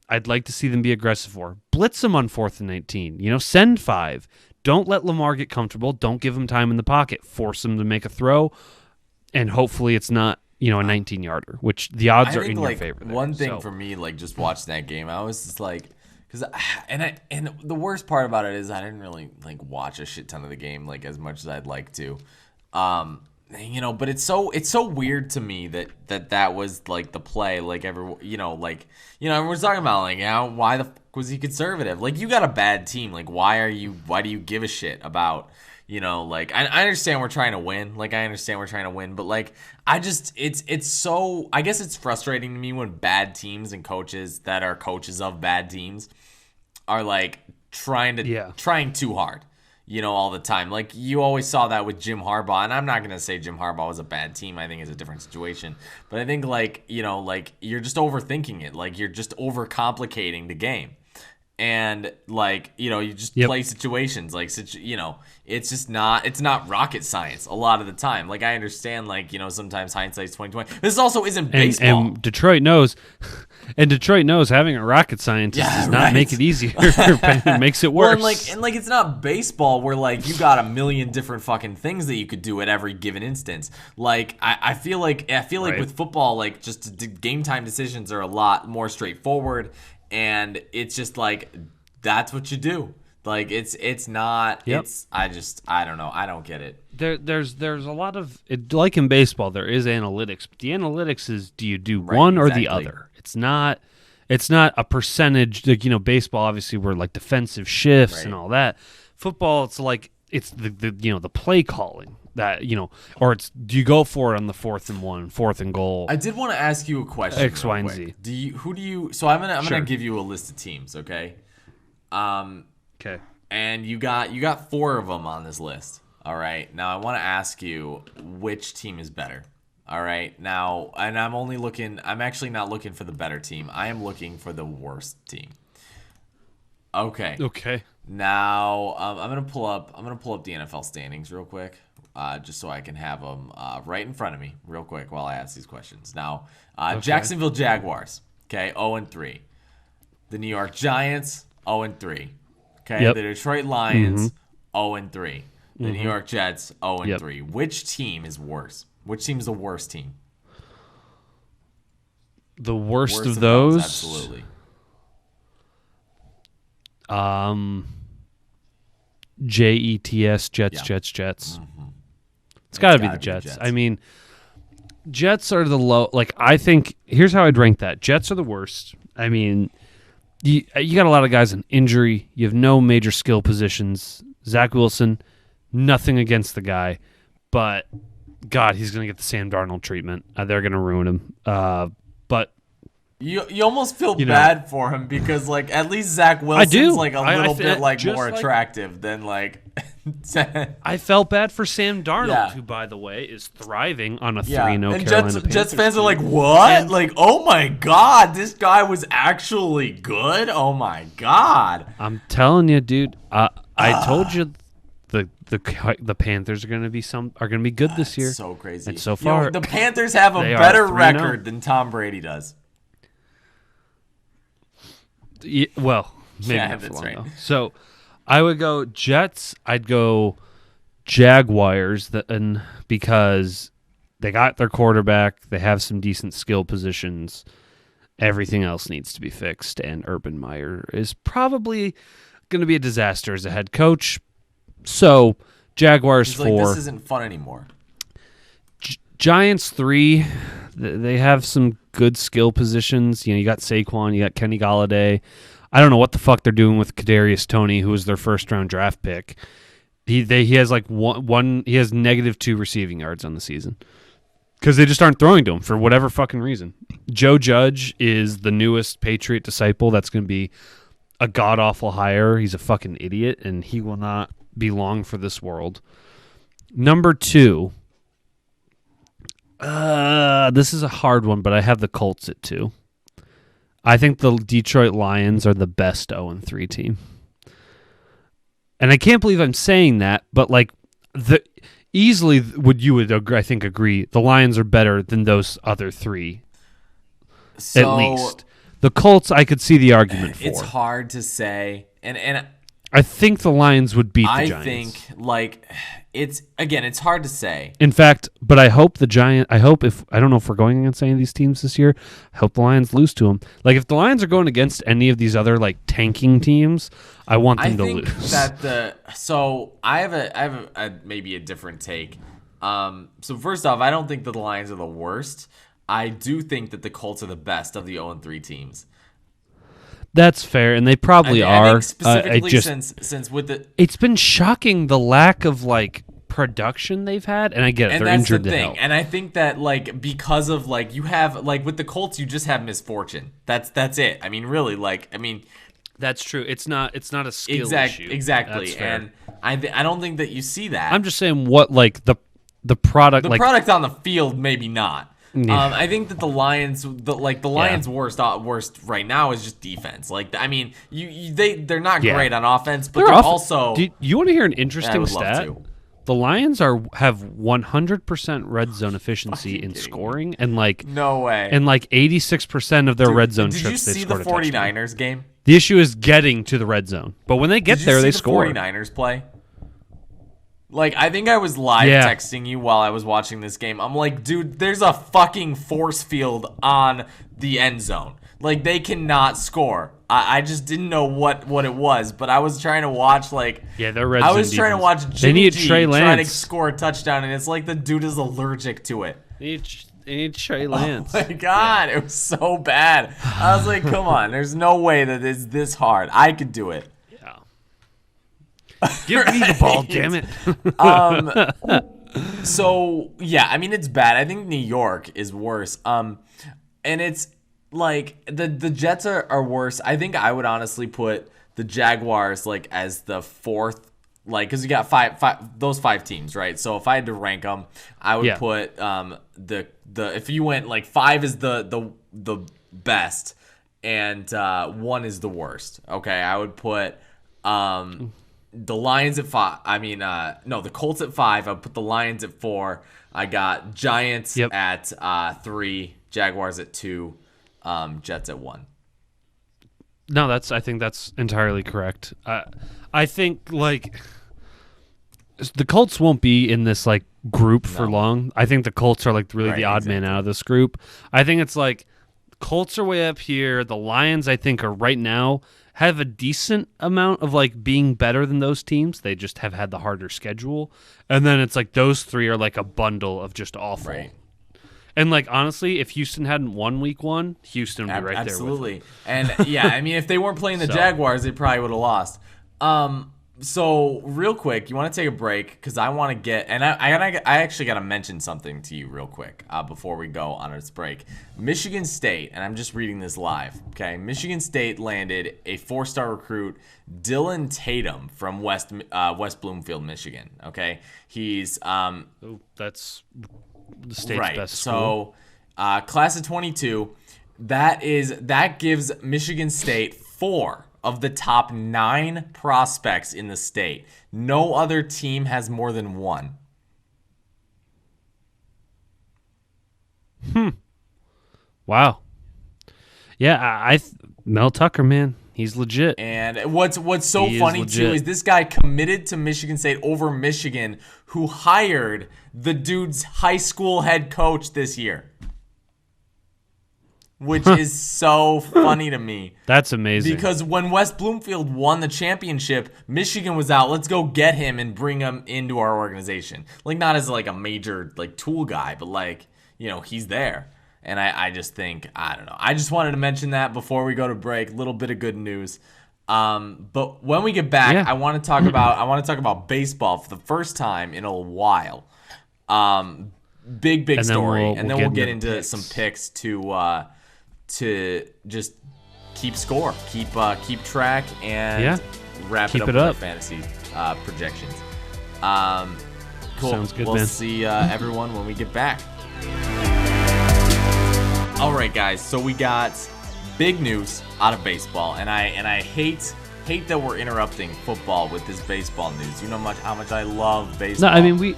Speaker 2: I'd like to see them be aggressive for. Blitz them on 4th and 19. Send 5. Don't let Lamar get comfortable. Don't give him time in the pocket. Force him to make a throw, and hopefully it's not a 19-yarder, which the odds are in your favor.
Speaker 1: One thing for me, just watching that game, I was just because and the worst part about it is I didn't really watch a shit ton of the game as much as I'd like to. But it's so weird to me that was the play, everyone's talking about why the fuck was he conservative? You got a bad team, why do you give a shit about, I understand we're trying to win, but it's so, I guess it's frustrating to me when bad teams and coaches that are coaches of bad teams are trying too hard. All the time. You always saw that with Jim Harbaugh, and I'm not going to say Jim Harbaugh was a bad team. I think it's a different situation. But I think, you're just overthinking it. You're just overcomplicating the game. And, you just play situations. It's just not, it's not rocket science a lot of the time. I understand, sometimes hindsight's 20/20. This also isn't baseball.
Speaker 2: And Detroit knows having a rocket scientist does not make it easier. It makes it worse.
Speaker 1: Well, and it's not baseball where you got a million different fucking things that you could do at every given instance. I feel like with football, just game time decisions are a lot more straightforward, and it's just that's what you do. It's not. Yep. I don't know. I don't get it.
Speaker 2: There's a lot of it, in baseball. There is analytics, but the analytics is, do you do one or the other? It's not a percentage. Baseball obviously we're defensive shifts and all that. Football, it's the play calling that or it's, do you go for it on the 4th and 1, 4th and goal?
Speaker 1: I did want to ask you a question.
Speaker 2: X, Y, and Z.
Speaker 1: So I'm gonna give you a list of teams, okay?
Speaker 2: Okay.
Speaker 1: And you got 4 of them on this list. All right. Now I want to ask you which team is better. All right. Now, and I'm actually not looking for the better team. I am looking for the worst team. Okay.
Speaker 2: Okay.
Speaker 1: Now, I'm gonna pull up the NFL standings real quick, just so I can have them right in front of me real quick while I ask these questions. Now, Jacksonville Jaguars, okay, 0-3. The New York Giants, 0-3. Okay,
Speaker 2: yep.
Speaker 1: The Detroit Lions, 0-3. The New York Jets, 0-3. Yep. Which team is worse? Which team is the worst team?
Speaker 2: The worst of those?
Speaker 1: Absolutely.
Speaker 2: Jets, Jets.
Speaker 1: Mm-hmm.
Speaker 2: It's got to be the Jets. I mean, Jets are the low. Like, I think here's how I'd rank that. Jets are the worst. I mean, you got a lot of guys in injury. You have no major skill positions. Zach Wilson, nothing against the guy, but God, he's going to get the Sam Darnold treatment. They're going to ruin him. But
Speaker 1: you almost feel bad for him because like at least Zach Wilson's like a little bit like more attractive than like.
Speaker 2: I felt bad for Sam Darnold, who, by the way, is thriving on a 3-0 Carolina Panthers
Speaker 1: Jets fans
Speaker 2: team.
Speaker 1: are like, what? And, like, oh my God, this guy was actually good? Oh my God.
Speaker 2: I'm telling you, dude. I told you the Panthers are going to be good this year.
Speaker 1: So crazy.
Speaker 2: And so far,
Speaker 1: the Panthers have a better record than Tom Brady does.
Speaker 2: Yeah, well, maybe not for long, though. So I would go Jets. I'd go Jaguars, because they got their quarterback. They have some decent skill positions. Everything else needs to be fixed, and Urban Meyer is probably going to be a disaster as a head coach. So Jaguars
Speaker 1: He's
Speaker 2: 4.
Speaker 1: Like, this isn't fun anymore.
Speaker 2: Giants 3. They have some good skill positions. You got Saquon, you got Kenny Golladay. I don't know what the fuck they're doing with Kadarius Toney, who was their first round draft pick. He has like one. He has -2 receiving yards on the season because they just aren't throwing to him for whatever fucking reason. Joe Judge is the newest Patriot disciple. That's going to be a god awful hire. He's a fucking idiot, and he will not be long for this world. Number 2. This is a hard one, but I have the Colts at 2. I think the Detroit Lions are the best 0-3 team. And I can't believe I'm saying that, but like easily I think agree the Lions are better than those other 3. At least. The Colts I could see the argument for.
Speaker 1: It's hard to say. And
Speaker 2: I think the Lions would beat the Giants.
Speaker 1: I think like it's hard to say.
Speaker 2: In fact, but I hope I don't know if we're going against any of these teams this year. I hope the Lions lose to them. Like if the Lions are going against any of these other like tanking teams, I want them to lose.
Speaker 1: So I have a maybe a different take. So first off, I don't think that the Lions are the worst. I do think that the Colts are the best of the 0-3 teams.
Speaker 2: That's fair, and they probably are.
Speaker 1: I think specifically since with the
Speaker 2: it's been shocking the lack of like production they've had, and I get it. They're injured
Speaker 1: the thing.
Speaker 2: to hell.
Speaker 1: And I think that like because of like you have like with the Colts, you just have misfortune. That's it. I mean, really,
Speaker 2: that's true. It's not a skill issue.
Speaker 1: Exactly, and I don't think that you see that.
Speaker 2: I'm just saying what like the product
Speaker 1: product on the field, maybe not. Yeah. I think that the Lions' worst right now is just defense. Like, I mean, they're not great on offense, but they're also.
Speaker 2: Do you want to hear an interesting stat? The Lions have 100% red zone efficiency in scoring, and like
Speaker 1: no way,
Speaker 2: and like 86% of their red zone trips.
Speaker 1: Did you see the 49ers game?
Speaker 2: The issue is getting to the red zone, but when they get there, they score.
Speaker 1: 49ers play. Like, I think I was live texting you while I was watching this game. I'm like, dude, there's a fucking force field on the end zone. Like, they cannot score. I just didn't know what it was, but I was trying to watch, like...
Speaker 2: Yeah, their red zone
Speaker 1: I was trying to watch
Speaker 2: Jimmy G
Speaker 1: try to score a touchdown, and it's like the dude is allergic to it.
Speaker 2: They need Trey Lance.
Speaker 1: Oh, my God. Yeah. It was so bad. I was like, come on. There's no way that it's this hard. I could do it.
Speaker 2: Give me the ball, damn it.
Speaker 1: So, yeah, I mean, it's bad. I think New York is worse. And it's like the Jets are worse. I think I would honestly put the Jaguars like as the 4th, like, because you got those 5 teams, right? So if I had to rank them, I would put the if you went like 5 is the best and 1 is the worst. Okay, I would put the Lions at 5. I mean, the Colts at 5. I'll put the Lions at 4. I got Giants at 3, Jaguars at 2, Jets at 1.
Speaker 2: No, I think that's entirely correct. I think like the Colts won't be in this like group for long. I think the Colts are like really the odd man out of this group. I think it's like Colts are way up here. The Lions, I think, are right now have a decent amount of like being better than those teams. They just have had the harder schedule. And then it's like those 3 are like a bundle of just awful. Right. And like honestly, if Houston hadn't won week 1, Houston would be right
Speaker 1: Absolutely.
Speaker 2: there with them.
Speaker 1: And yeah, I mean, if they weren't playing the Jaguars, they probably would have lost. So real quick, you want to take a break because I want to get, and I actually got to mention something to you real quick before we go on this break. Michigan State, and I'm just reading this live. Okay, Michigan State landed a 4-star recruit, Dylan Tatum from West Bloomfield, Michigan. Okay, he's
Speaker 2: that's the state's
Speaker 1: right.
Speaker 2: best school.
Speaker 1: So class of 22, that gives Michigan State 4 of the top 9 prospects in the state. No other team has more than 1.
Speaker 2: Wow. Yeah, Mel Tucker, man, he's legit.
Speaker 1: And what's so funny too is this guy committed to Michigan State over Michigan, who hired the dude's high school head coach this year. Which is so funny to me.
Speaker 2: That's amazing.
Speaker 1: Because when West Bloomfield won the championship, Michigan was out. Let's go get him and bring him into our organization. Like, not as like a major like tool guy, but like, you know, he's there. And I just think, I don't know. I just wanted to mention that before we go to break. A little bit of good news. But when we get back, I want to talk about baseball for the first time in a while. Big and story, and then we'll get into some picks to just keep score, keep track, and wrap it up with our fantasy projections. Cool.
Speaker 2: Sounds good,
Speaker 1: we'll
Speaker 2: man.
Speaker 1: see everyone when we get back. All right, guys. So we got big news out of baseball, and I hate that we're interrupting football with this baseball news. You know how much I love baseball.
Speaker 2: No, I mean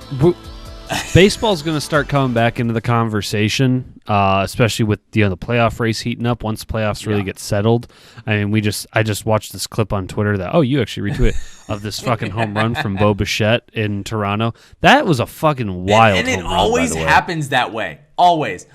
Speaker 2: baseball's going to start coming back into the conversation, especially with the playoff race heating up once playoffs really get settled. I mean, I just watched this clip on Twitter that you actually retweeted of this fucking home run from Bo Bichette in Toronto. That was a fucking wild
Speaker 1: and it
Speaker 2: home run,
Speaker 1: always
Speaker 2: by the way.
Speaker 1: happens that way. Always.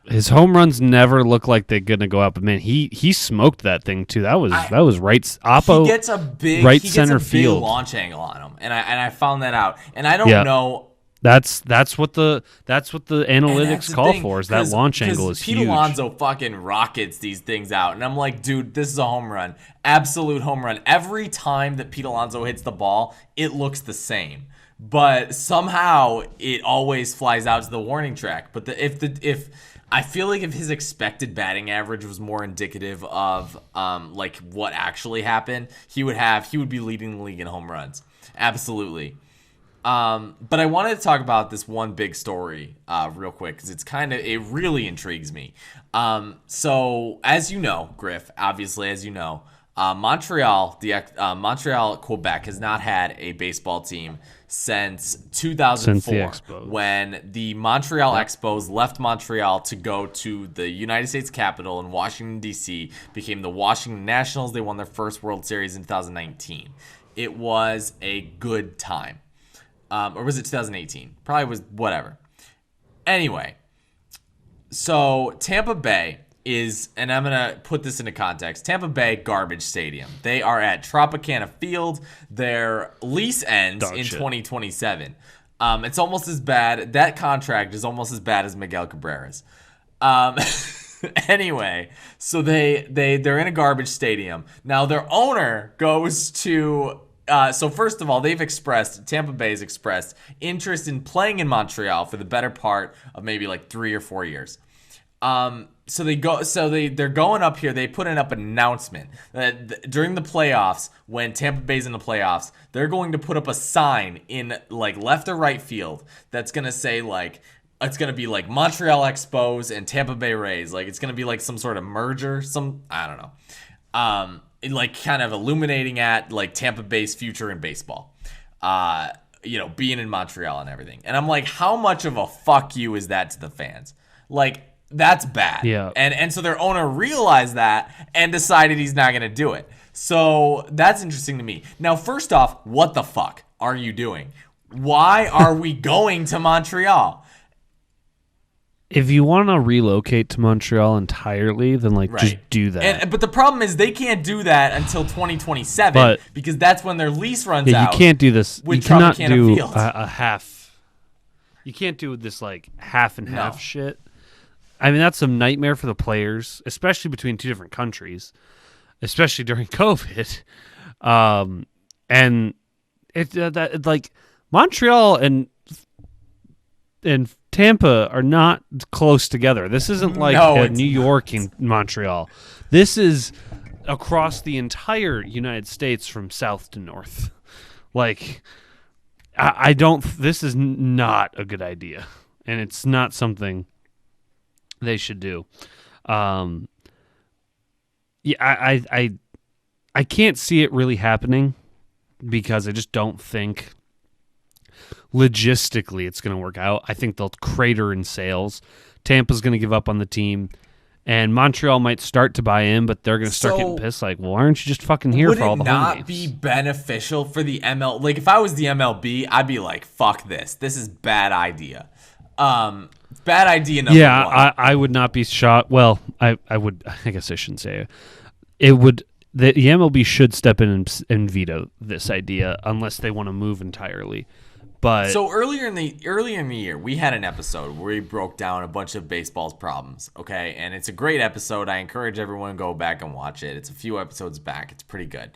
Speaker 2: His home runs never look like they're gonna go out, but man, he smoked that thing too. That was right. Oppo,
Speaker 1: he gets a big
Speaker 2: center field
Speaker 1: launch angle on him, and I found that out. And I don't know.
Speaker 2: That's what the analytics call for. Is that launch angle is
Speaker 1: Pete
Speaker 2: huge.
Speaker 1: Alonso fucking rockets these things out, and I'm like, dude, this is a home run, absolute home run. Every time that Pete Alonso hits the ball, it looks the same, but somehow it always flies out to the warning track. But if I feel like if his expected batting average was more indicative of like what actually happened, he would be leading the league in home runs, absolutely. But I wanted to talk about this one big story real quick because it really intrigues me. So as you know, Griff, obviously as you know, Montreal, Quebec has not had a baseball team since 2004, when the Montreal Expos left Montreal to go to the United States Capitol in Washington, D.C., became the Washington Nationals. They won their first World Series in 2019. It was a good time. Or was it 2018? Probably was, whatever. Anyway, so Tampa Bay is, and I'm going to put this into context, Tampa Bay garbage stadium. They are at Tropicana Field. Their lease ends in 2027. It's almost as bad. That contract is almost as bad as Miguel Cabrera's. Anyway, so they're in a garbage stadium. Now their owner goes to... So first of all, Tampa Bay has expressed interest in playing in Montreal for the better part of maybe like 3 or 4 years. They're going up here. They put up an announcement that during the playoffs, when Tampa Bay's in the playoffs, they're going to put up a sign in like left or right field that's going to say like, it's going to be like Montreal Expos and Tampa Bay Rays. Like it's going to be like some sort of merger, I don't know. Like kind of illuminating at like Tampa Bay's future in baseball, being in Montreal and everything. And I'm like, how much of a fuck you is that to the fans? Like, that's bad.
Speaker 2: Yeah.
Speaker 1: And so their owner realized that and decided he's not going to do it. So that's interesting to me. Now, first off, what the fuck are you doing? Why are we going to Montreal?
Speaker 2: If you want to relocate to Montreal entirely, then just do that.
Speaker 1: But the problem is they can't do that until 2027 because that's when their lease runs out.
Speaker 2: You can't do this. You cannot do a half. You can't do this like half and half
Speaker 1: No.
Speaker 2: shit. I mean, that's a nightmare for the players, especially between two different countries, especially during COVID. And like Montreal and Tampa are not close together. This isn't like New York and Montreal. This is across the entire United States from south to north. Like, I don't. This is not a good idea, and it's not something they should do. Yeah, I can't see it really happening because I just don't think logistically it's going to work out. I think they'll crater in sales. Tampa's going to give up on the team, and Montreal might start to buy in, but they're going to start getting pissed. Like, well, why aren't you just fucking here for all the home games?
Speaker 1: Would it not be beneficial for the ML? Like, if I was the MLB, I'd be like, fuck this. This is bad idea. Bad idea number one.
Speaker 2: Yeah, I would not be shocked. Well, I would. I guess I shouldn't say it would. The MLB should step in and veto this idea unless they want to move entirely. But
Speaker 1: so earlier in the year, we had an episode where we broke down a bunch of baseball's problems. Okay, and it's a great episode. I encourage everyone to go back and watch it. It's a few episodes back. It's pretty good.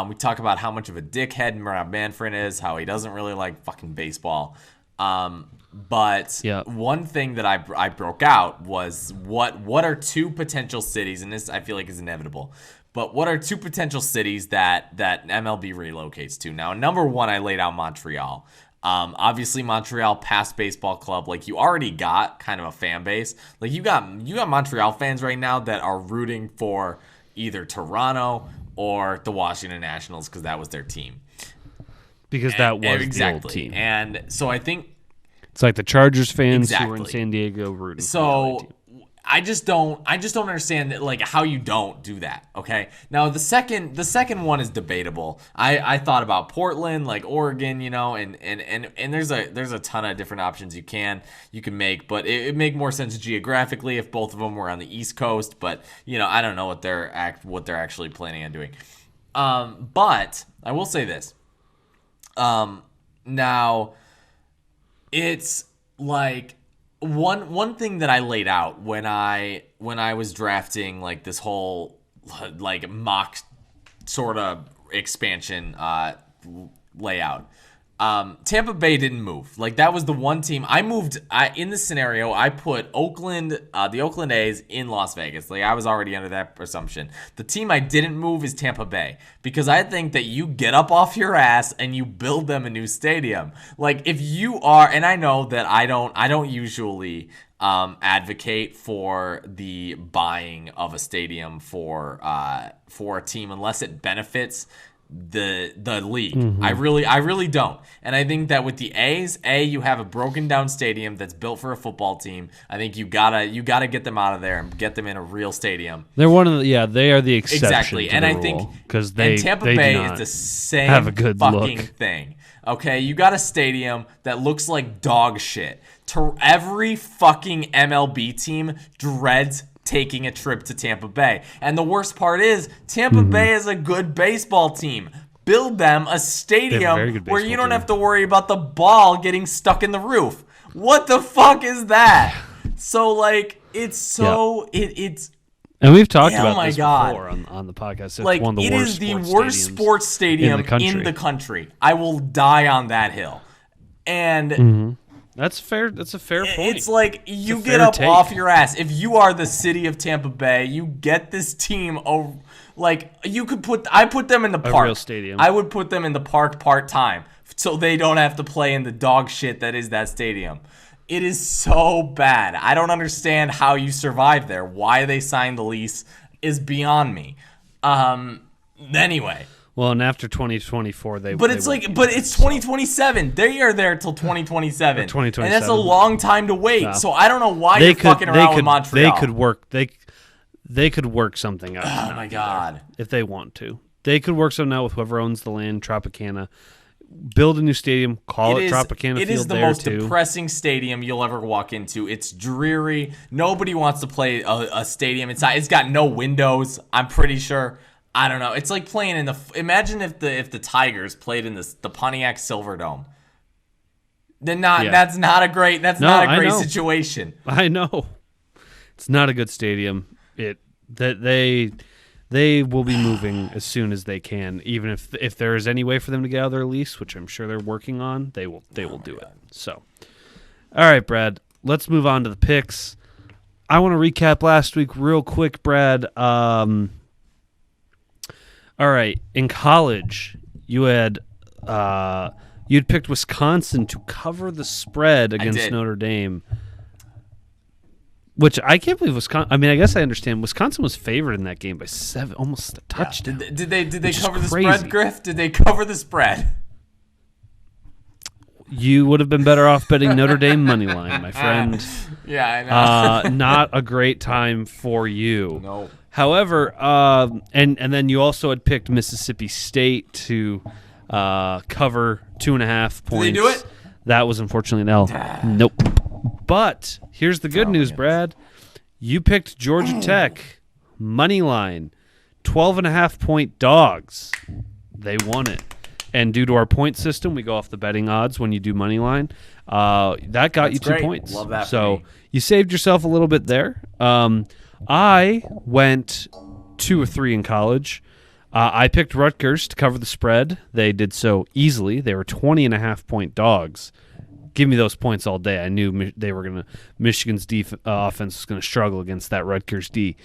Speaker 1: We talk about how much of a dickhead Rob Manfred is, how he doesn't really like fucking baseball. But one thing that I broke out was what are two potential cities, and this I feel like is inevitable. But what are two potential cities that MLB relocates to? Now, number one, I laid out Montreal. Obviously, Montreal past baseball club, like you already got kind of a fan base. Like you got Montreal fans right now that are rooting for either Toronto or the Washington Nationals because that was their team.
Speaker 2: Because that was
Speaker 1: exactly
Speaker 2: the old team.
Speaker 1: And so I think
Speaker 2: it's like the Chargers fans who were in San Diego rooting.
Speaker 1: So I just don't understand that, like how you don't do that. Okay. Now the second one is debatable. I thought about Portland, like Oregon, you know, and there's a ton of different options you can make, but it make more sense geographically if both of them were on the East Coast. But you know, I don't know what they're actually planning on doing. But I will say this. Now it's like one thing that I laid out when I was drafting like this whole like mock sort of expansion layout. Tampa Bay didn't move. Like that was the one team I moved. In this scenario, I put the Oakland A's in Las Vegas. Like I was already under that assumption. The team I didn't move is Tampa Bay because I think that you get up off your ass and you build them a new stadium. Like if you are, and I know that I don't usually advocate for the buying of a stadium for a team unless it benefits the league. Mm-hmm. I really don't. And I think that with the A's, you have a broken down stadium that's built for a football team. I think you gotta get them out of there and get them in a real stadium.
Speaker 2: They're one of the they are the exception.
Speaker 1: Exactly. And I think because
Speaker 2: Tampa
Speaker 1: Bay is the same have a good fucking thing. Okay, you got a stadium that looks like dog shit. Every fucking MLB team dreads taking a trip to Tampa Bay. And the worst part is Tampa Bay is a good baseball team. Build them a stadium where you don't have to worry about the ball getting stuck in the roof. What the fuck is that? So like it's so it's
Speaker 2: and we've talked about this before on the podcast. It's like one of the worst
Speaker 1: it is the worst sports stadium in the country. I will die on that hill. And
Speaker 2: That's fair. That's a fair point.
Speaker 1: It's like you get up off your ass. If you are the city of Tampa Bay, you get this team over. Like you could I put them in the park.
Speaker 2: Real stadium.
Speaker 1: I would put them in the park part-time so they don't have to play in the dog shit that is that stadium. It is so bad. I don't understand how you survive there. Why they signed the lease is beyond me. Anyway.
Speaker 2: Well, and after 2024,
Speaker 1: But it's 2027. They are there till 2027.
Speaker 2: 2027.
Speaker 1: And that's a long time to wait. No. So I don't know why you're fucking around with Montreal.
Speaker 2: They could work something out.
Speaker 1: Oh my god.
Speaker 2: If they want to. They could work something out with whoever owns the land, Tropicana. Build a new stadium, call it Tropicana Field.
Speaker 1: It is the most depressing stadium you'll ever walk into. It's dreary. Nobody wants to play a stadium. It's got no windows, I'm pretty sure. I don't know. It's like playing in the. Imagine if the Tigers played in the Pontiac Silverdome. That's not a great situation.
Speaker 2: I know. It's not a good stadium. They will be moving as soon as they can. Even if there is any way for them to get out of their lease, which I'm sure they're working on, they will do it. So, all right, Brad. Let's move on to the picks. I want to recap last week real quick, Brad. All right, in college, you'd picked Wisconsin to cover the spread against Notre Dame. Which I can't believe Wisconsin. I mean, I guess I understand. Wisconsin was favored in that game by 7, almost a touchdown.
Speaker 1: Yeah. Did they cover the spread, Griff? Did they cover the spread?
Speaker 2: You would have been better off betting Notre Dame money line, my friend.
Speaker 1: Yeah, I know.
Speaker 2: Not a great time for you.
Speaker 1: No.
Speaker 2: However, and then you also had picked Mississippi State to cover 2.5 points.
Speaker 1: Did they do it?
Speaker 2: That was unfortunately an L. Nope. But here's the good news, Brad. You picked Georgia Tech money line, 12.5 point dogs. They won it. And due to our point system, we go off the betting odds when you do money line. That got you 2 points.
Speaker 1: Love that.
Speaker 2: So you saved yourself a little bit there. I went 2 or 3 in college. I picked Rutgers to cover the spread. They did so easily. They were 20.5 point dogs. Give me those points all day. I knew they were going to. Michigan's offense was going to struggle against that Rutgers D.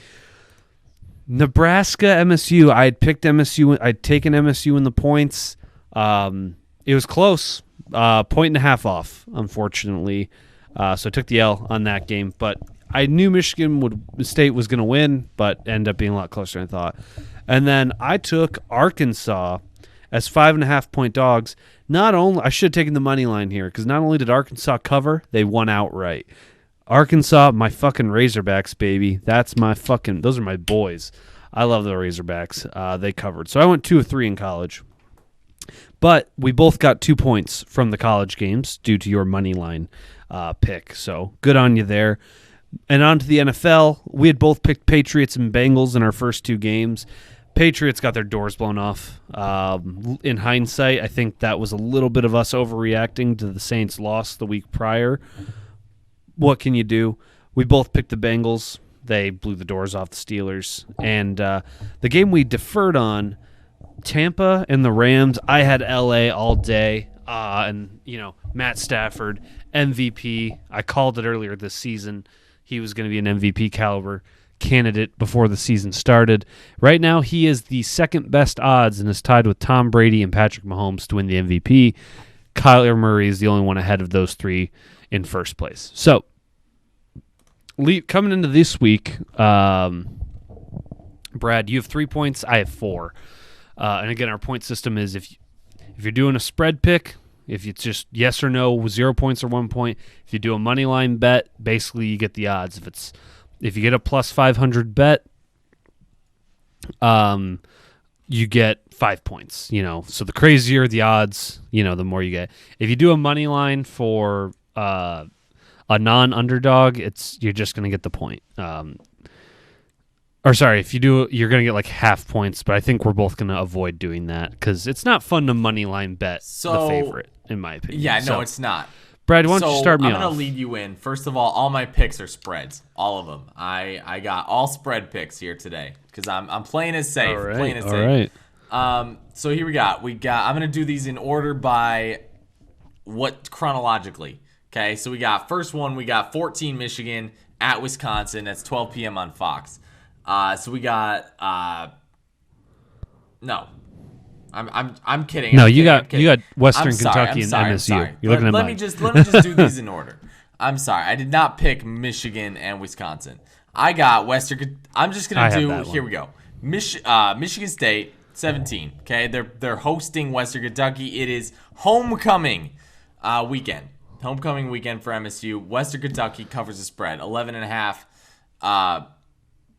Speaker 2: Nebraska, MSU. I had picked MSU. I'd taken MSU in the points. It was close. 1.5 off, unfortunately. So I took the L on that game. But I knew Michigan State was going to win, but ended up being a lot closer than I thought. And then I took Arkansas as 5.5 point dogs. I should have taken the money line here, because not only did Arkansas cover, they won outright. Arkansas, my fucking Razorbacks, baby. Those are my boys. I love the Razorbacks. They covered. So I went 2 or 3 in college. But we both got 2 points from the college games due to your money line pick. So good on you there. And on to the NFL. We had both picked Patriots and Bengals in our first 2 games. Patriots got their doors blown off. In hindsight, I think that was a little bit of us overreacting to the Saints' loss the week prior. What can you do? We both picked the Bengals. They blew the doors off the Steelers. And the game we deferred on, Tampa and the Rams, I had LA all day. And, Matt Stafford, MVP. I called it earlier this season. He was going to be an MVP caliber candidate before the season started. Right now, he is the second best odds and is tied with Tom Brady and Patrick Mahomes to win the MVP. Kyler Murray is the only one ahead of those 3 in first place. So, coming into this week, Brad, you have 3 points. I have 4. And again, our point system is if you're doing a spread pick, if it's just yes or no, 0 points or 1 point. If you do a money line bet, basically you get the odds. If you get a plus 500 bet, you get 5 points. So the crazier the odds, the more you get. If you do a money line for a non-underdog, you're just going to get the point. If you do, you're going to get like half points, but I think we're both going to avoid doing that because it's not fun to money line bet the favorite, in my opinion.
Speaker 1: Yeah, no, it's not.
Speaker 2: Brad, why don't you start me off?
Speaker 1: I'm going to lead you in. First of all my picks are spreads, all of them. I got all spread picks here today because I'm playing it safe.
Speaker 2: All right,
Speaker 1: playing it
Speaker 2: safe.
Speaker 1: Right. So here we got. I'm going to do these in order by chronologically. Okay, so we got first one. We got 14 Michigan at Wisconsin. That's 12 p.m. on Fox. So we got no. I'm kidding.
Speaker 2: No,
Speaker 1: you
Speaker 2: got Western Kentucky and MSU. You're looking at
Speaker 1: let me just do these in order. I'm sorry. I did not pick Michigan and Wisconsin. I got Western. I'm just gonna do. Here we go. Michigan State 17. Okay, they're hosting Western Kentucky. It is homecoming weekend. Homecoming weekend for MSU. Western Kentucky covers the spread. 11.5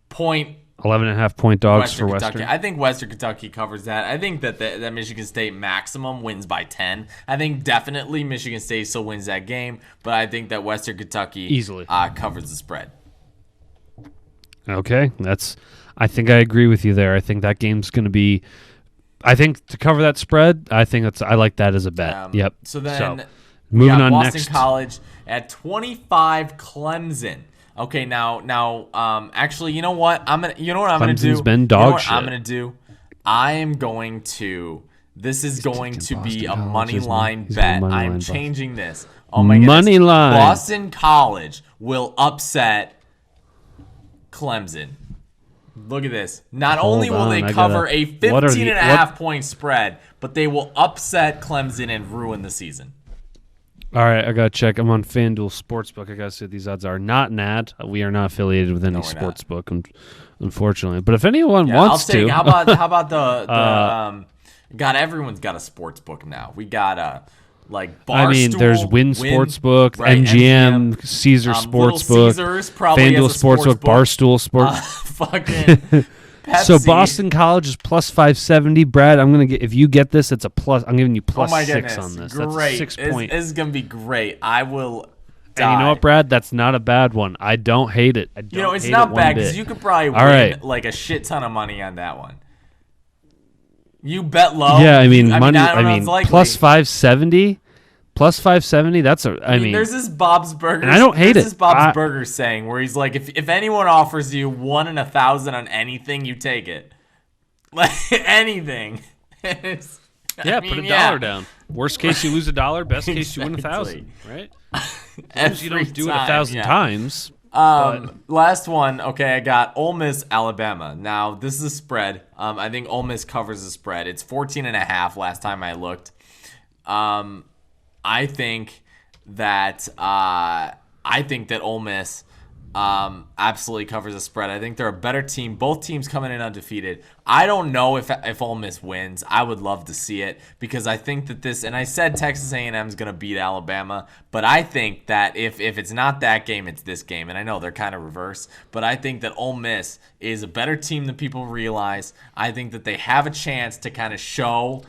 Speaker 1: point.
Speaker 2: 11.5 point dogs for
Speaker 1: Kentucky.
Speaker 2: Western.
Speaker 1: I think Western Kentucky covers that. I think that that Michigan State maximum wins by 10. I think definitely Michigan State still wins that game, but I think that Western Kentucky
Speaker 2: easily
Speaker 1: covers the spread.
Speaker 2: Okay, I think I agree with you there. I think that game's going to be. I think to cover that spread, I like that as a bet. Yep.
Speaker 1: So then We
Speaker 2: Moving
Speaker 1: got
Speaker 2: on
Speaker 1: Boston
Speaker 2: next.
Speaker 1: College at 25, Clemson. Okay, now, actually, you know what? I'm gonna do?
Speaker 2: Clemson's been
Speaker 1: You know
Speaker 2: dog
Speaker 1: what
Speaker 2: shit.
Speaker 1: I'm gonna do? I am going to. This is going to be a money line bet. I'm changing this. Oh my goodness.
Speaker 2: Money line.
Speaker 1: Boston College will upset Clemson. Look at this. Not only will they cover a 15.5 point spread, but they will upset Clemson and ruin the season.
Speaker 2: All right, I got to check. I'm on FanDuel Sportsbook. I got to see what these odds are. Not an ad. We are not affiliated with any sportsbook, unfortunately. But if anyone wants to.
Speaker 1: How about the God, everyone's got a sportsbook now. We got Barstool.
Speaker 2: There's Wynn Sportsbook, right, MGM, Caesar Sportsbook,
Speaker 1: Caesars probably
Speaker 2: FanDuel Sportsbook, Barstool Sports.
Speaker 1: Fucking Pepsi.
Speaker 2: So Boston College is plus 570. Brad, I'm gonna get, if you get this, it's a plus. I'm giving you plus 6 on this.
Speaker 1: Great.
Speaker 2: That's a 6 point.
Speaker 1: This is gonna be great. I will. Die.
Speaker 2: And you know what, Brad? That's not a bad one. I don't hate it.
Speaker 1: It's not bad because you could probably win like a shit ton of money on that one. You bet low.
Speaker 2: Yeah, plus 570. Plus 570. That's
Speaker 1: there's this Bob's Burgers.
Speaker 2: And I don't hate it.
Speaker 1: There's this Bob's Burgers saying where he's like, if anyone offers you 1 in 1,000 on anything, you take it. Like anything.
Speaker 2: Put $1 down. Worst case, you lose $1. Best case, you win 1,000. Right? You don't do it 1,000 times.
Speaker 1: Last one. Okay, I got Ole Miss, Alabama. Now this is a spread. I think Ole Miss covers the spread. It's 14.5 last time I looked. I think that Ole Miss absolutely covers the spread. I think they're a better team. Both teams coming in undefeated. I don't know if Ole Miss wins. I would love to see it because I think that this, and I said Texas A&M is going to beat Alabama, but I think that if it's not that game, it's this game. And I know they're kind of reverse, but I think that Ole Miss is a better team than people realize. I think that they have a chance to kind of show,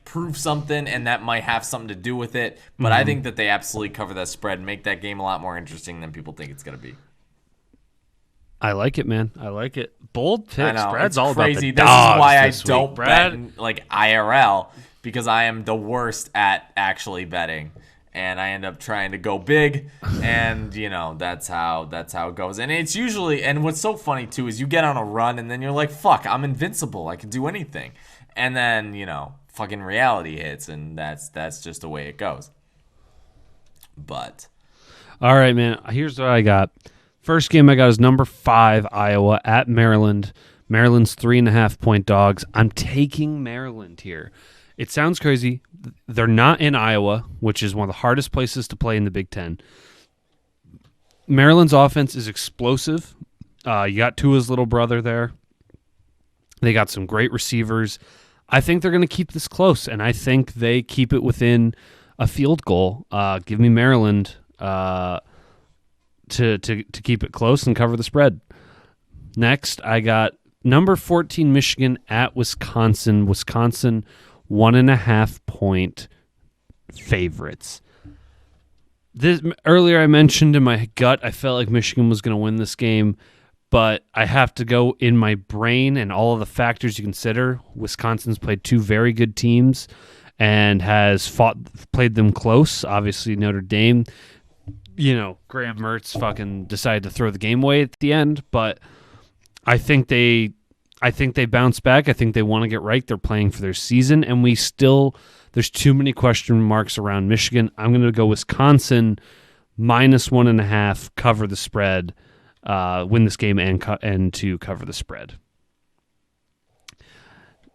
Speaker 1: prove something, and that might have something to do with it. But I think that they absolutely cover that spread and make that game a lot more interesting than people think it's going to be.
Speaker 2: I like it, man. I like it. Bold picks.
Speaker 1: I know,
Speaker 2: Brad's
Speaker 1: it's
Speaker 2: all
Speaker 1: crazy.
Speaker 2: About the dogs.
Speaker 1: This is why I
Speaker 2: this
Speaker 1: don't
Speaker 2: week,
Speaker 1: bet IRL, because I am the worst at actually betting, and I end up trying to go big, and that's how it goes. And it's usually, and what's so funny too is you get on a run, and then you're like, fuck, I'm invincible. I can do anything, and then fucking reality hits, and that's just the way it goes. But
Speaker 2: all right, man. Here's what I got. First game I got is number 5, Iowa at Maryland. Maryland's 3.5 point dogs. I'm taking Maryland here. It sounds crazy. They're not in Iowa, which is one of the hardest places to play in the Big Ten. Maryland's offense is explosive. You got Tua's little brother there. They got some great receivers. I think they're going to keep this close, and I think they keep it within a field goal. Give me Maryland to keep it close and cover the spread. Next, I got number 14 Michigan at Wisconsin. Wisconsin 1.5 point favorites. Earlier I mentioned in my gut I felt like Michigan was going to win this game, but I have to go in my brain and all of the factors you consider. Wisconsin's played 2 very good teams and has played them close. Obviously Notre Dame, Graham Mertz fucking decided to throw the game away at the end, but I think they bounce back. I think they want to get right. They're playing for their season, and there's too many question marks around Michigan. I'm going to go Wisconsin minus 1.5, cover the spread, win this game and to cover the spread.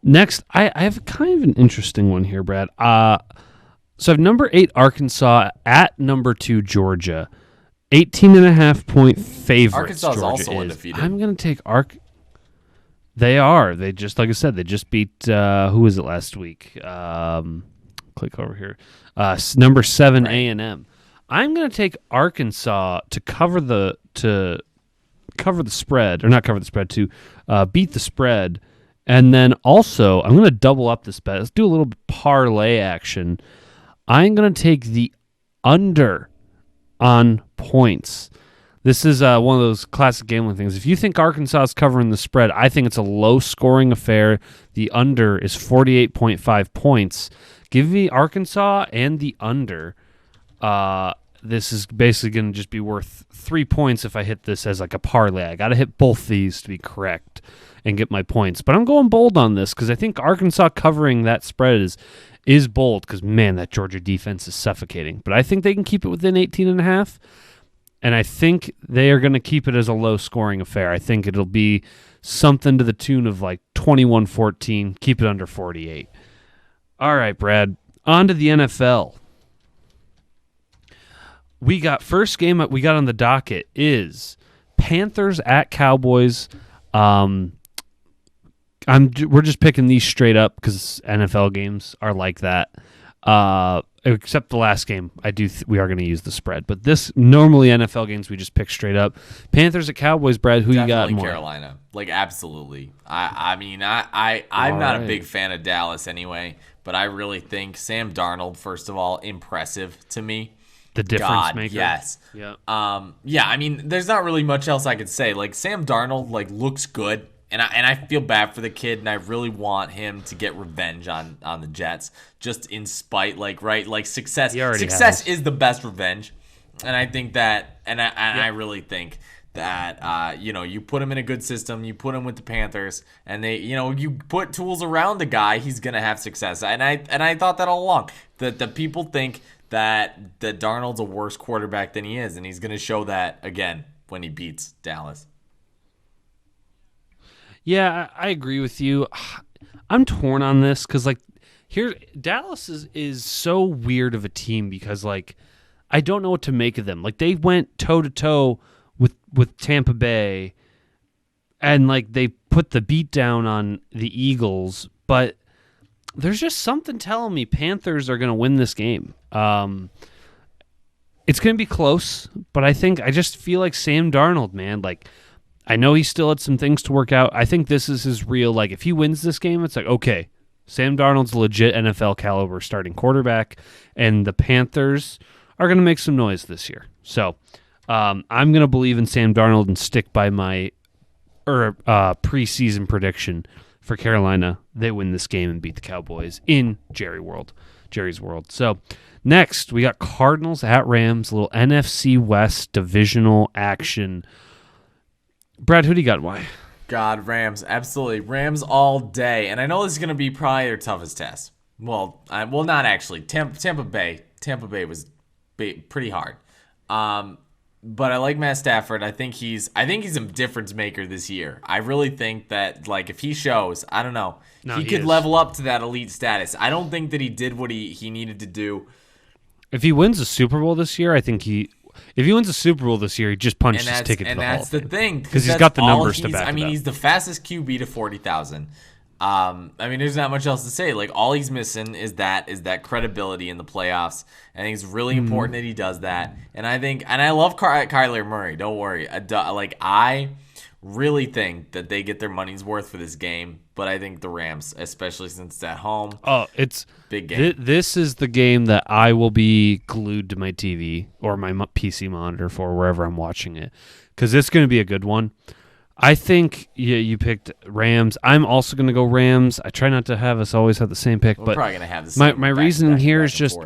Speaker 2: Next, I have kind of an interesting one here, Brad. So I have number 8 Arkansas at number 2 Georgia, 18.5 point favorites.
Speaker 1: Arkansas is also
Speaker 2: is.
Speaker 1: undefeated.
Speaker 2: I'm going to take They are. They just, like I said, they just beat who was it last week? Click over here. Number 7 A&M. I'm going to take Arkansas to cover the spread, or not cover the spread, to beat the spread. And then also, I'm going to double up this bet. Let's do a little parlay action. I'm going to take the under on points. This is one of those classic gambling things. If you think Arkansas is covering the spread, I think it's a low-scoring affair. The under is 48.5 points. Give me Arkansas and the under. This is basically going to just be worth 3 points if I hit this as like a parlay. I got to hit both these to be correct and get my points. But I'm going bold on this because I think Arkansas covering that spread is bold because, man, that Georgia defense is suffocating. But I think they can keep it within 18.5, and I think they are going to keep it as a low-scoring affair. I think it'll be something to the tune of like 21-14, keep it under 48. All right, Brad, on to the NFL. We got first game we got on the docket is Panthers at Cowboys. We're just picking these straight up because NFL games are like that. Except the last game, we are going to use the spread. But this normally NFL games we just pick straight up. Panthers at Cowboys. Brad, who
Speaker 1: Definitely
Speaker 2: you got more?
Speaker 1: Carolina, like absolutely. I'm not a big fan of Dallas anyway, but I really think Sam Darnold, first of all, impressive to me.
Speaker 2: The difference maker.
Speaker 1: Yes.
Speaker 2: Yeah.
Speaker 1: Yeah. I mean, there's not really much else I could say. Like Sam Darnold, like looks good, and I feel bad for the kid, and I really want him to get revenge on the Jets, just in spite, like right, like success. Success is the best revenge, and I think that, I really think that you put him in a good system, you put him with the Panthers, and you put tools around the guy, he's gonna have success. And I thought that all along. The people think that Darnold's a worse quarterback than he is, and he's going to show that again when he beats Dallas.
Speaker 2: Yeah, I agree with you. I'm torn on this because, like, Dallas is so weird of a team because, like, I don't know what to make of them. Like, they went toe-to-toe with Tampa Bay, and, like, they put the beat down on the Eagles, but there's just something telling me Panthers are going to win this game. It's going to be close, but I just feel like Sam Darnold, man, like, I know he still had some things to work out. I think this is his real, like, if he wins this game, it's like, okay, Sam Darnold's a legit NFL caliber starting quarterback, and the Panthers are going to make some noise this year. So I'm going to believe in Sam Darnold and stick by my preseason prediction for Carolina. They win this game and beat the Cowboys in Jerry's world. So next, we got Cardinals at Rams, a little NFC West divisional action. Brad, who do you got and why?
Speaker 1: God, Rams, absolutely. Rams all day. And I know this is going to be probably their toughest test. Well, not actually. Tampa Bay was pretty hard. But I like Matt Stafford. I think he's a difference maker this year. I really think that, like, if he shows, I don't know, he could level up to that elite status. I don't think that he did what he needed to do.
Speaker 2: If he wins a Super Bowl this year, if he wins a Super Bowl this year, he just punched his ticket to the Hall of Fame.
Speaker 1: And that's the thing.
Speaker 2: Because he's got the numbers to back it up.
Speaker 1: I mean, he's the fastest QB to 40,000. I mean, there's not much else to say. Like, all he's missing is that credibility in the playoffs. I think it's really important that he does that. And I love Kyler Murray. Don't worry. I really think that they get their money's worth for this game. But I think the Rams, especially since it's at home. Oh, it's big game.
Speaker 2: This is the game that I will be glued to my TV or my PC monitor for wherever I'm watching it, because it's going to be a good one. I think you picked Rams. I'm also going to go Rams. I try not to have us always have the same pick, but
Speaker 1: probably going to have the same.
Speaker 2: My reason here is just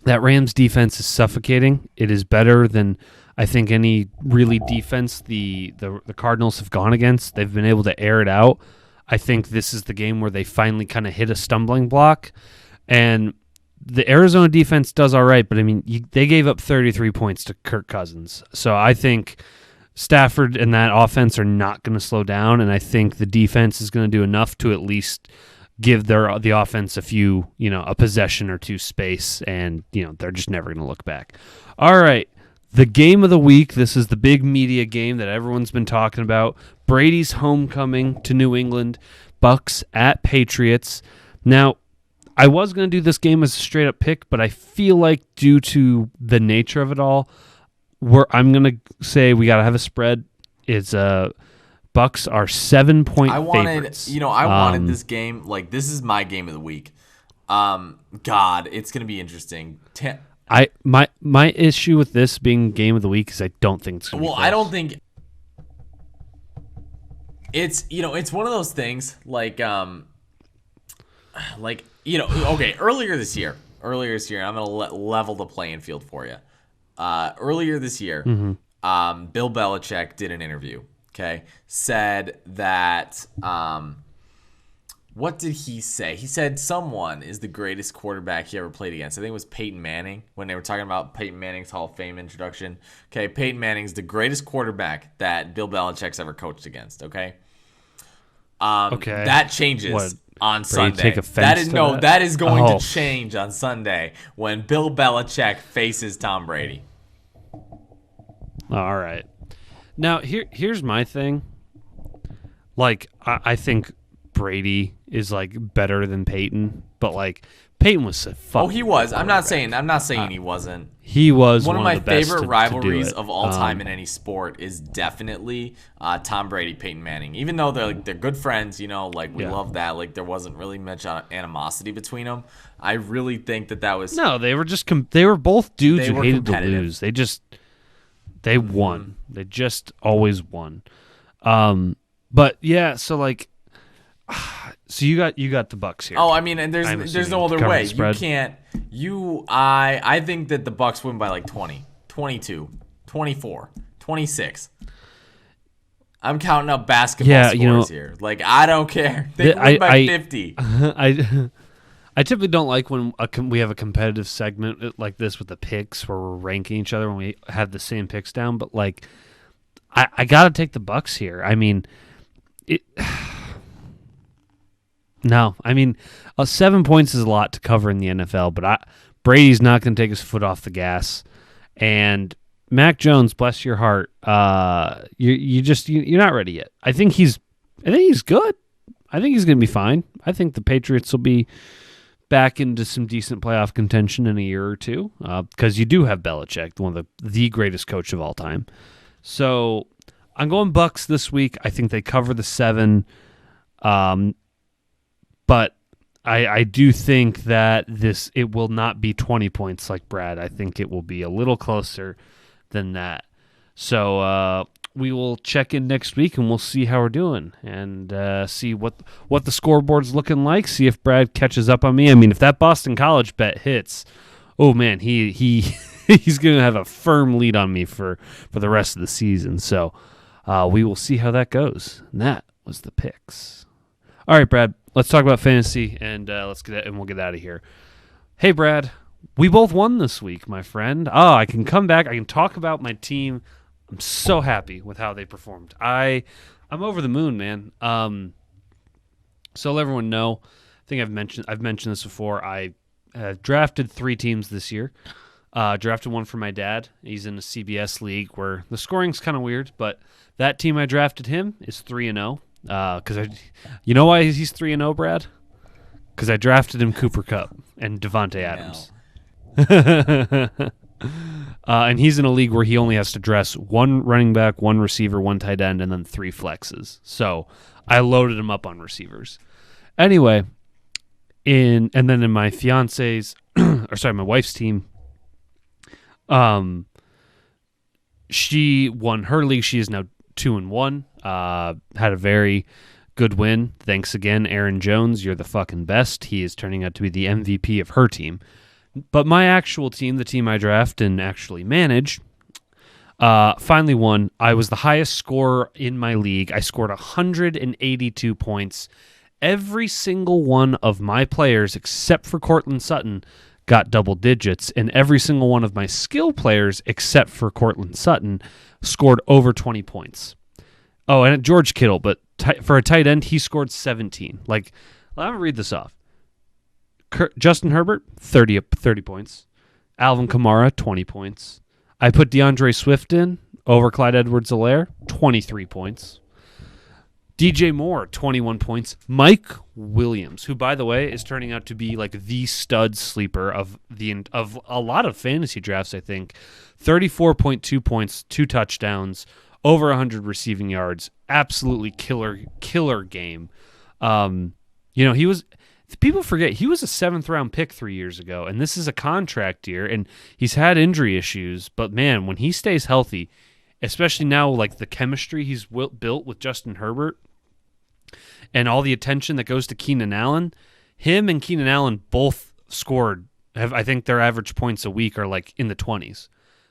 Speaker 2: that Rams defense is suffocating. It is better than I think any really defense the Cardinals have gone against. They've been able to air it out. I think this is the game where they finally kind of hit a stumbling block, and the Arizona defense does all right, but I mean they gave up 33 points to Kirk Cousins, so I think Stafford and that offense are not going to slow down, and I think the defense is going to do enough to at least give the offense a possession or two space, and they're just never going to look back. All right, the game of the week. This is the big media game that everyone's been talking about. Brady's homecoming to New England, Bucks at Patriots. Now, I was going to do this game as a straight-up pick, but I feel like due to the nature of it all, I'm going to say we got to have a spread. It's Bucks are 7-point favorites.
Speaker 1: I wanted this game. Like, this is my game of the week. God, it's going to be interesting.
Speaker 2: My issue with this being game of the week is I don't think it's going to be close.
Speaker 1: I don't think it's one of those things like okay, earlier this year, earlier this year, I'm going to level the playing field for you. Earlier this year, Bill Belichick did an interview, okay? Said that, what did he say? He said someone is the greatest quarterback he ever played against. I think it was Peyton Manning when they were talking about Peyton Manning's Hall of Fame introduction. Okay, Peyton Manning's the greatest quarterback that Bill Belichick's ever coached against, okay?
Speaker 2: Okay.
Speaker 1: That changes on Sunday.
Speaker 2: Take offense
Speaker 1: that is going to change on Sunday when Bill Belichick faces Tom Brady.
Speaker 2: All right. Now here's my thing. Like I think Brady is like better than Peyton, but like Peyton was so fucking.
Speaker 1: Oh, he was. I'm not saying he wasn't.
Speaker 2: He was
Speaker 1: one of my
Speaker 2: the best
Speaker 1: favorite rivalries
Speaker 2: to
Speaker 1: of all time in any sport is definitely Tom Brady, Peyton Manning. Even though they're good friends, we love that. Like there wasn't really much animosity between them. I really think that was
Speaker 2: they were just they were both dudes who hated to lose. They won. They just always won. But yeah, so like. So you got the Bucks here.
Speaker 1: Oh, I mean, and there's no other way. You can't. I think that the Bucks win by like 20, 22, 24, 26. I'm counting up basketball scores here. Like I don't care. They win by 50.
Speaker 2: I typically don't like when we have a competitive segment like this with the picks where we're ranking each other when we have the same picks down. But like, I gotta take the Bucks here. I mean, it. No, I mean, 7 points is a lot to cover in the NFL, but Brady's not going to take his foot off the gas. And Mac Jones, bless your heart, you're not ready yet. I think he's good. I think he's going to be fine. I think the Patriots will be back into some decent playoff contention in a year or two because you do have Belichick, one of the greatest coach of all time. So I'm going Bucks this week. I think they cover the 7. But I do think that it will not be 20 points like Brad. I think it will be a little closer than that. So we will check in next week and we'll see how we're doing and see what the scoreboard's looking like. See if Brad catches up on me. I mean, if that Boston College bet hits, oh man, he's going to have a firm lead on me for the rest of the season. So we will see how that goes. And that was the picks. All right, Brad. Let's talk about fantasy, and we'll get out of here. Hey, Brad, we both won this week, my friend. I can come back. I can talk about my team. I'm so happy with how they performed. I'm over the moon, man. So let everyone know. I think I've mentioned this before. I drafted 3 teams this year. Drafted one for my dad. He's in a CBS league where the scoring's kind of weird, but that team I drafted him is 3-0. Because you know why he's 3-0, Brad? Because I drafted him Cooper Kupp and Devontae Adams. And he's in a league where he only has to dress 1 running back, 1 receiver, 1 tight end, and then 3 flexes. So I loaded him up on receivers. Anyway, and then in my my wife's team, she won her league. She is now 2-1. Had a very good win. Thanks again, Aaron Jones. You're the fucking best. He is turning out to be the MVP of her team. But my actual team, the team I draft and actually manage, finally won. I was the highest scorer in my league. I scored 182 points. Every single one of my players, except for Cortland Sutton, got double digits, and every single one of my skill players, except for Cortland Sutton, scored over 20 points. Oh, and George Kittle, but for a tight end, he scored 17. Like, let me read this off. Justin Herbert, 30 points. Alvin Kamara, 20 points. I put DeAndre Swift in over Clyde Edwards-Helaire, 23 points. DJ Moore, 21 points. Mike Williams, who, by the way, is turning out to be like the stud sleeper of a lot of fantasy drafts, I think. 34.2 points, 2 touchdowns, over 100 receiving yards. Absolutely killer game. He was. People forget he was a 7th-round pick 3 years ago, and this is a contract year, and he's had injury issues. But man, when he stays healthy, especially now, like the chemistry he's built with Justin Herbert, and all the attention that goes to Keenan Allen, him and Keenan Allen both scored I think their average points a week are like in the 20s.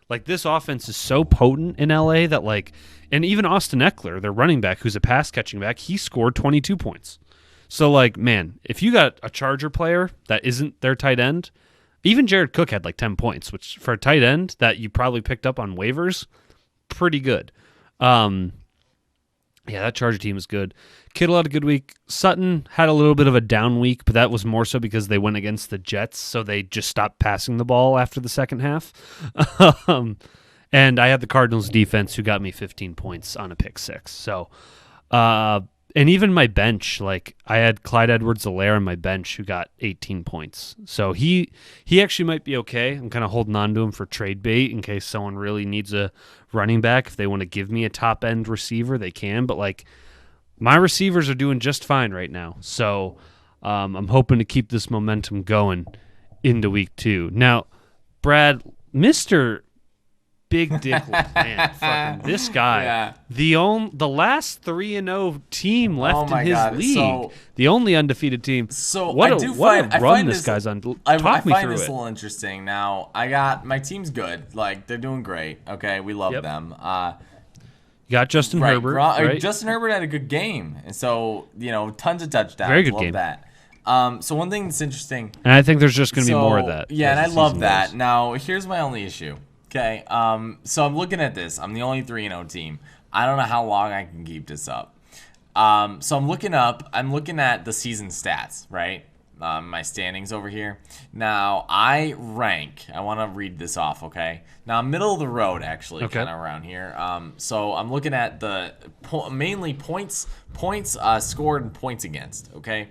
Speaker 2: Like this offense is so potent in LA that like, and even Austin Eckler, their running back, who's a pass catching back, he scored 22 points. So like, man, if you got a Charger player that isn't their tight end, even Jared Cook had like 10 points, which for a tight end that you probably picked up on waivers, pretty good. Yeah, that Charger team is good. Kittle had a good week. Sutton had a little bit of a down week, but that was more so because they went against the Jets, so they just stopped passing the ball after the second half. And I had the Cardinals defense who got me 15 points on a pick six. So, and even my bench, like I had Clyde Edwards-Helaire on my bench who got 18 points. So he actually might be okay. I'm kind of holding on to him for trade bait in case someone really needs a running back. If they want to give me a top end receiver, they can. But like my receivers are doing just fine right now. So I'm hoping to keep this momentum going into week 2. Now, Brad, Mr. Big Dick man, fucking this guy, the last 3-0 team left in his league, so, the only undefeated team.
Speaker 1: So
Speaker 2: what
Speaker 1: I
Speaker 2: a run this guy's on.
Speaker 1: I find this a little interesting. Now I got my team's good, like they're doing great. Okay, we love them.
Speaker 2: You got Justin Herbert. Right?
Speaker 1: Justin Herbert had a good game, and so tons of touchdowns.
Speaker 2: Very good
Speaker 1: love
Speaker 2: game.
Speaker 1: That. So one thing that's interesting,
Speaker 2: and I think there's just going to be more of that.
Speaker 1: Yeah, and I love that. Goes. Now here's my only issue. Okay, so I'm looking at this. I'm the only 3-0 team. I don't know how long I can keep this up. So I'm looking at the season stats, right? My standings over here. Now, I want to read this off, okay? Now, I'm middle of the road, actually, kind of around here. So I'm looking at the mainly points scored and points against, okay?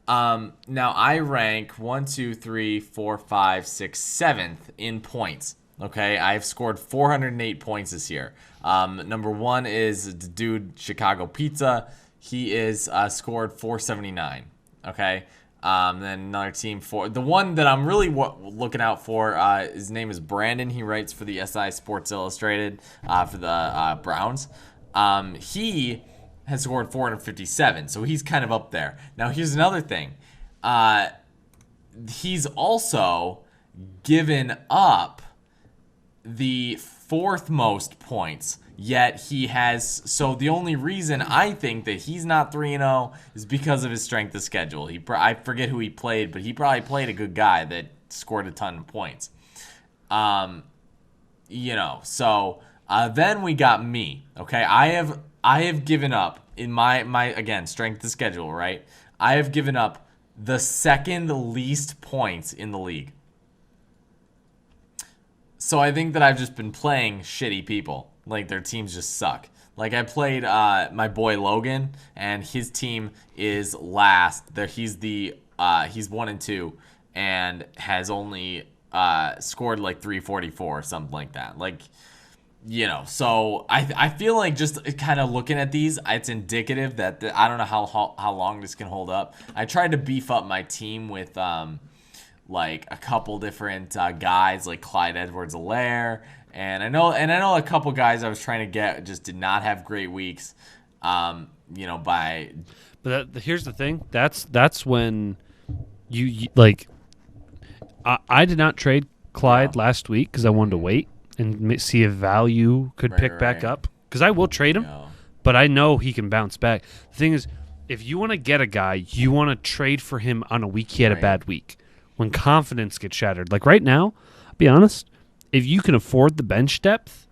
Speaker 1: Now, I rank 1, 2, 3, 4, 5, 6, 7th in points. Okay, I've scored 408 points this year. Number 1 is the dude Chicago Pizza. He is scored 479. Okay, then another team the one that I'm really looking out for. His name is Brandon. He writes for the SI Sports Illustrated for the Browns. He has scored 457, so he's kind of up there. Now here's another thing. He's also given up the 4th most points, yet he has. So the only reason I think that he's not 3-0 is because of his strength of schedule. I forget who he played, but he probably played a good guy that scored a ton of points. So then we got me. Okay, I have given up in my again strength of schedule. Right, I have given up the 2nd least points in the league. So I think that I've just been playing shitty people. Like, their teams just suck. Like, I played my boy Logan, and his team is last. He's 1-2, and has only scored like 344 or something like that. Like, so I feel like just kind of looking at these, it's indicative that I don't know how long this can hold up. I tried to beef up my team with like a couple different guys like Clyde Edwards-Helaire, and I know a couple guys I was trying to get just did not have great weeks. But
Speaker 2: here's the thing. That's when you like. I did not trade Clyde last week because I wanted to wait and see if value could pick back up, because I will trade him, but I know he can bounce back. The thing is, if you want to get a guy, you want to trade for him on a week he had a bad week. When confidence gets shattered. Like right now, I'll be honest, if you can afford the bench depth,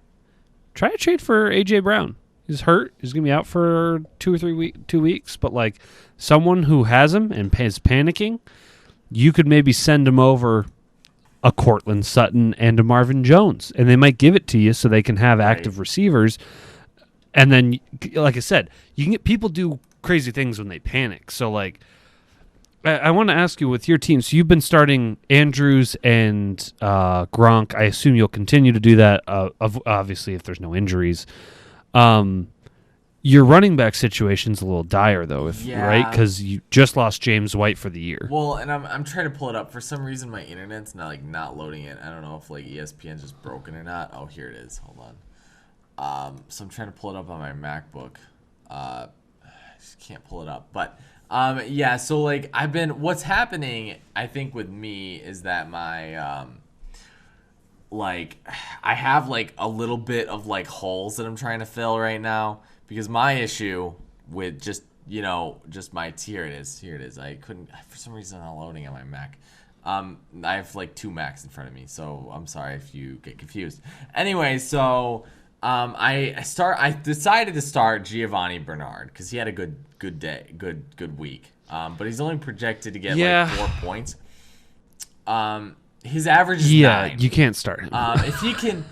Speaker 2: try to trade for A.J. Brown. He's hurt. He's going to be out for 2 weeks. But like someone who has him and is panicking, you could maybe send him over a Cortland Sutton and a Marvin Jones. And they might give it to you so they can have active receivers. And then, like I said, you can get people do crazy things when they panic. So like, I want to ask you with your team. So you've been starting Andrews and Gronk. I assume you'll continue to do that. Obviously, if there's no injuries. Your running back situation's a little dire, though, right? Because you just lost James White for the year.
Speaker 1: Well, and I'm trying to pull it up. For some reason, my internet's not loading it. I don't know if like ESPN's just broken or not. Oh, here it is. Hold on. So I'm trying to pull it up on my MacBook. I just can't pull it up, but. Yeah, so like what's happening, I think with me is that my like I have like a little bit of like holes that I'm trying to fill right now because my issue with just my here it is. I couldn't for some reason not loading on my Mac. I have like two Macs in front of me, so I'm sorry if you get confused. Anyway, so I decided to start Giovanni Bernard because he had a good day, good week. But he's only projected to get like 4 points. His average is 9.
Speaker 2: You can't start him.
Speaker 1: If he can,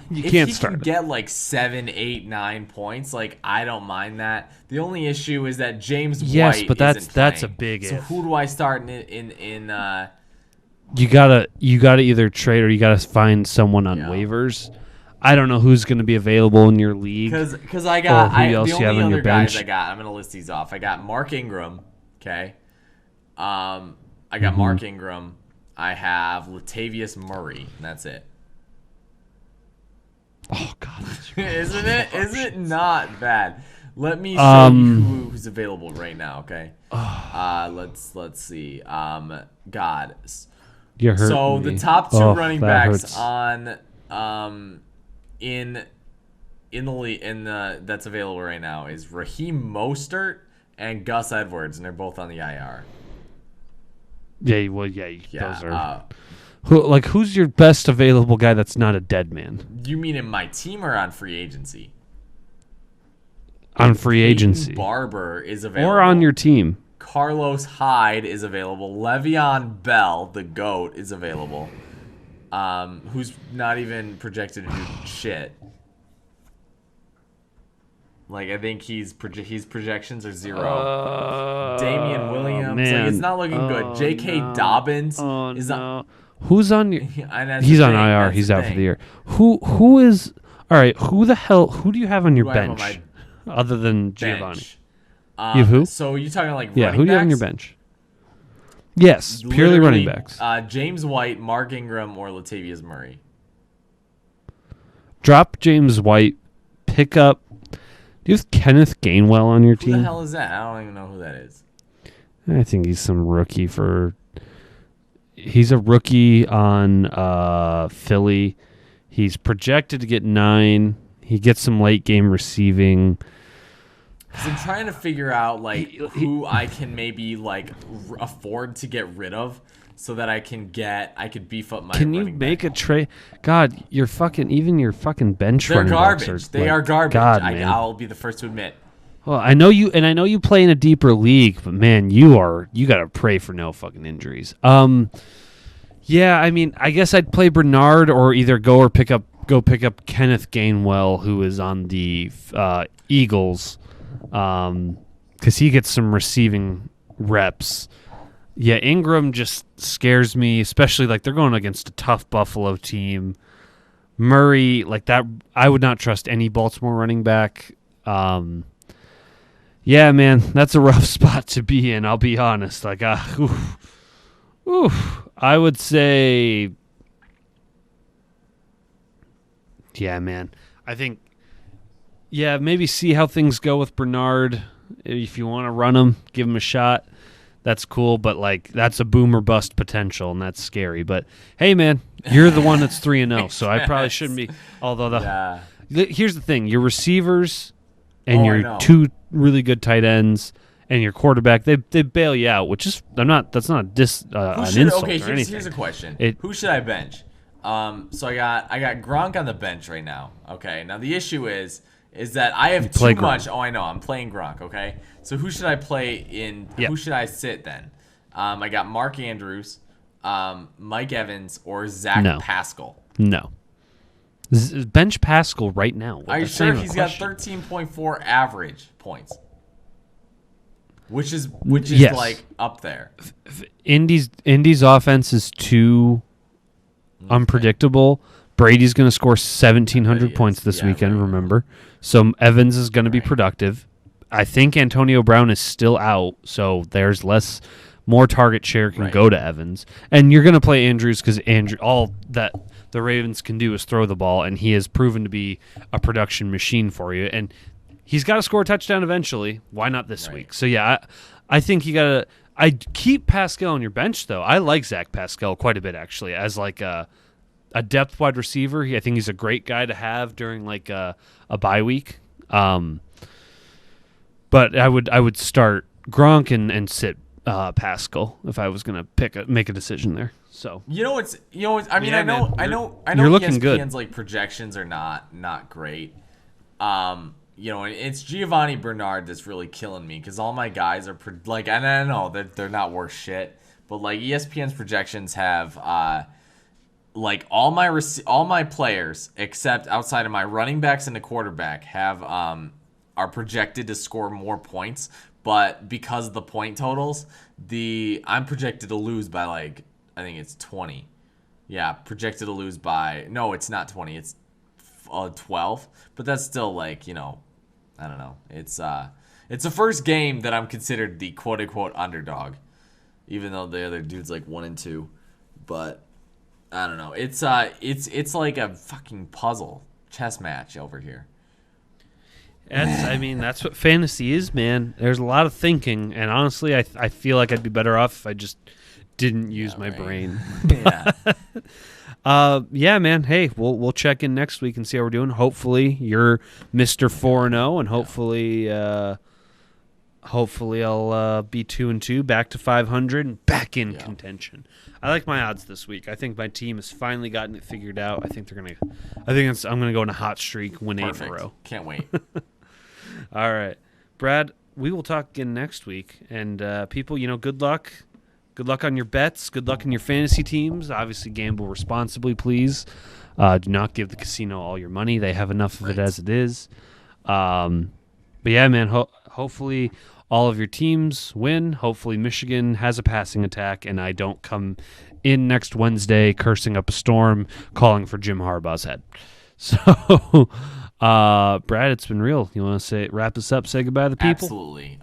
Speaker 1: get like 7, 8, 9 points, like I don't mind that. The only issue is that James White
Speaker 2: but
Speaker 1: isn't
Speaker 2: that's a
Speaker 1: playing.
Speaker 2: big
Speaker 1: So
Speaker 2: if.
Speaker 1: who do I start in
Speaker 2: You gotta either trade or you gotta find someone on waivers. I don't know who's going to be available in your league.
Speaker 1: Because I got
Speaker 2: who else
Speaker 1: the
Speaker 2: you have
Speaker 1: only
Speaker 2: on
Speaker 1: other
Speaker 2: your bench.
Speaker 1: guys I got. I'm gonna list these off. I got Mark Ingram. Okay. I got Mark Ingram. I have Latavius Murray. And that's it.
Speaker 2: Oh God,
Speaker 1: Isn't it? Is it not bad? Let me show you who's available right now. Okay. Let's see. God.
Speaker 2: You're hurting
Speaker 1: So
Speaker 2: me.
Speaker 1: the top two running backs
Speaker 2: hurts.
Speaker 1: on in the that's available right now is Raheem Mostert and Gus Edwards, and they're both on the IR.
Speaker 2: Yeah, those are. Who's your best available guy that's not a dead man?
Speaker 1: You mean in my team or on free agency?
Speaker 2: On free agency.
Speaker 1: Peyton Barber is available.
Speaker 2: Or on your team.
Speaker 1: Carlos Hyde is available. Le'Veon Bell, the GOAT, is available. Who's not even projected to do shit. Like, I think his projections are 0. Damian Williams,
Speaker 2: man.
Speaker 1: Like, it's not looking good. J.K. Dobbins is
Speaker 2: on. Who's on your?
Speaker 1: He's
Speaker 2: on IR. He's out for the year. Who is? All right. Who do you have on your bench other than Giovanni? You have who?
Speaker 1: So you talking like
Speaker 2: yeah?
Speaker 1: Running
Speaker 2: Who do you have on your bench? Yes, purely running backs.
Speaker 1: James White, Mark Ingram, or Latavius Murray.
Speaker 2: Drop James White. Pick up. Do you have Kenneth Gainwell on your team?
Speaker 1: Who the hell is that? I don't even know who that is.
Speaker 2: I think he's some rookie He's a rookie on Philly. He's projected to get 9. He gets some late game receiving.
Speaker 1: So I'm trying to figure out like who I can maybe like afford to get rid of so that I could beef up my.
Speaker 2: Can you make a trade? God, your fucking bench.
Speaker 1: They're
Speaker 2: running
Speaker 1: garbage.
Speaker 2: backs
Speaker 1: They are garbage.
Speaker 2: God, man.
Speaker 1: I'll be the first to admit.
Speaker 2: Well, I know you play in a deeper league, but man, you gotta pray for no fucking injuries. Yeah, I mean, I guess I'd play Bernard or either go pick up Kenneth Gainwell, who is on the Eagles, because he gets some receiving reps. Yeah, Ingram just scares me, especially like they're going against a tough Buffalo team. Murray, like that, I would not trust any Baltimore running back. Yeah, man, that's a rough spot to be in. I'll be honest. Like, I would say, yeah, man. I think, yeah, maybe see how things go with Bernard. If you want to run him, give him a shot. That's cool, but like that's a boom or bust potential, and that's scary. But hey, man, you're the one that's 3-0, so I probably shouldn't be. Although here's the thing: your receivers and your 2 really good tight ends and your quarterback, they bail you out, which is that's not an insult or anything.
Speaker 1: Here's a question: who should I bench? So I got Gronk on the bench right now. Okay, now the issue is that I have too much. Oh, I know. I'm playing Gronk. Okay, so who should I play in?
Speaker 2: Yep.
Speaker 1: Who should I sit then? I got Mark Andrews, Mike Evans, or Zach Pascal.
Speaker 2: No. Bench Pascal right now.
Speaker 1: Are you sure he's got 13.4 average points? Which is
Speaker 2: yes.
Speaker 1: like up there.
Speaker 2: Indy's offense is too unpredictable. Brady's going to score 1,700 points this weekend, remember. So Evans is going to be productive. I think Antonio Brown is still out, so there's more target share can go to Evans. And you're going to play Andrews because all that the Ravens can do is throw the ball, and he has proven to be a production machine for you. And he's got to score a touchdown eventually. Why not this week? So, yeah, I think you gotta. I keep Pascal on your bench though. I like Zach Pascal quite a bit actually as like a depth wide receiver. I think he's a great guy to have during like a bye week. But I would start Gronk and sit Pascal if I was gonna make a decision there. So
Speaker 1: I mean,
Speaker 2: Yeah,
Speaker 1: I know
Speaker 2: you're looking
Speaker 1: ESPN's
Speaker 2: good.
Speaker 1: like projections are not great. It's Giovanni Bernard that's really killing me because all my guys are and I know that they're not worth shit, but like ESPN's projections have like all my players except outside of my running backs and the quarterback have are projected to score more points, but because of the point totals, I'm projected to lose by like I think it's 20. Yeah, projected to lose by no, it's not 20. It's 12, but that's still like, I don't know. It's the first game that I'm considered the quote unquote underdog, even though the other dude's like 1-2. But I don't know. It's like a fucking puzzle chess match over here.
Speaker 2: That's what fantasy is, man. There's a lot of thinking, and honestly, I feel like I'd be better off if I just didn't use my brain.
Speaker 1: Yeah.
Speaker 2: Yeah, man. Hey, we'll check in next week and see how we're doing. Hopefully, you're Mr. 4-0, and hopefully I'll be 2-2, back to 500, and back in contention. I like my odds this week. I think my team has finally gotten it figured out. I'm gonna go on a hot streak, win 8 in a row.
Speaker 1: Can't wait.
Speaker 2: All right, Brad. We will talk again next week, and people, good luck. Good luck on your bets. Good luck in your fantasy teams. Obviously, gamble responsibly, please. Do not give the casino all your money. They have enough of it as it is. But yeah, man, hopefully all of your teams win. Hopefully Michigan has a passing attack, and I don't come in next Wednesday cursing up a storm, calling for Jim Harbaugh's head. So, Brad, it's been real. You want to wrap this up, say goodbye to the people?
Speaker 1: Absolutely.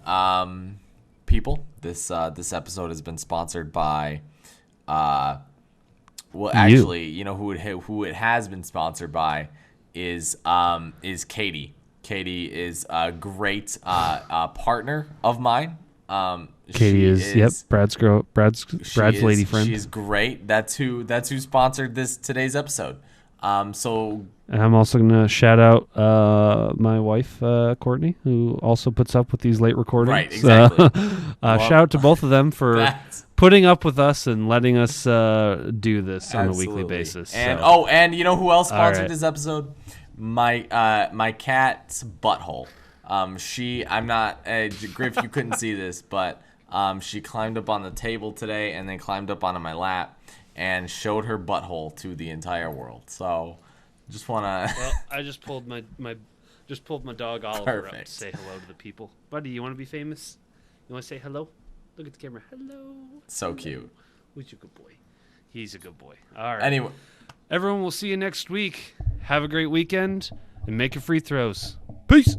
Speaker 1: People, this episode has been sponsored by who it has been sponsored by is Katie. Katie is a great partner of mine.
Speaker 2: Katie is Brad's lady friend.
Speaker 1: She's great. That's who sponsored today's episode. So
Speaker 2: and I'm also going to shout out my wife, Courtney, who also puts up with these late recordings.
Speaker 1: Right, exactly.
Speaker 2: Shout out to both of them for putting up with us and letting us do this on a weekly basis.
Speaker 1: And and you know who else sponsored this episode? My cat's butthole. Griff, you couldn't see this, but she climbed up on the table today and then climbed up onto my lap and showed her butthole to the entire world. So, just wanna.
Speaker 2: Well, I just pulled my dog Oliver up to say hello to the people. Buddy, you want to be famous? You want to say hello? Look at the camera. Hello.
Speaker 1: So cute.
Speaker 2: Who's your good boy? He's a good boy. All right.
Speaker 1: Anyway,
Speaker 2: everyone, we'll see you next week. Have a great weekend and make your free throws. Peace.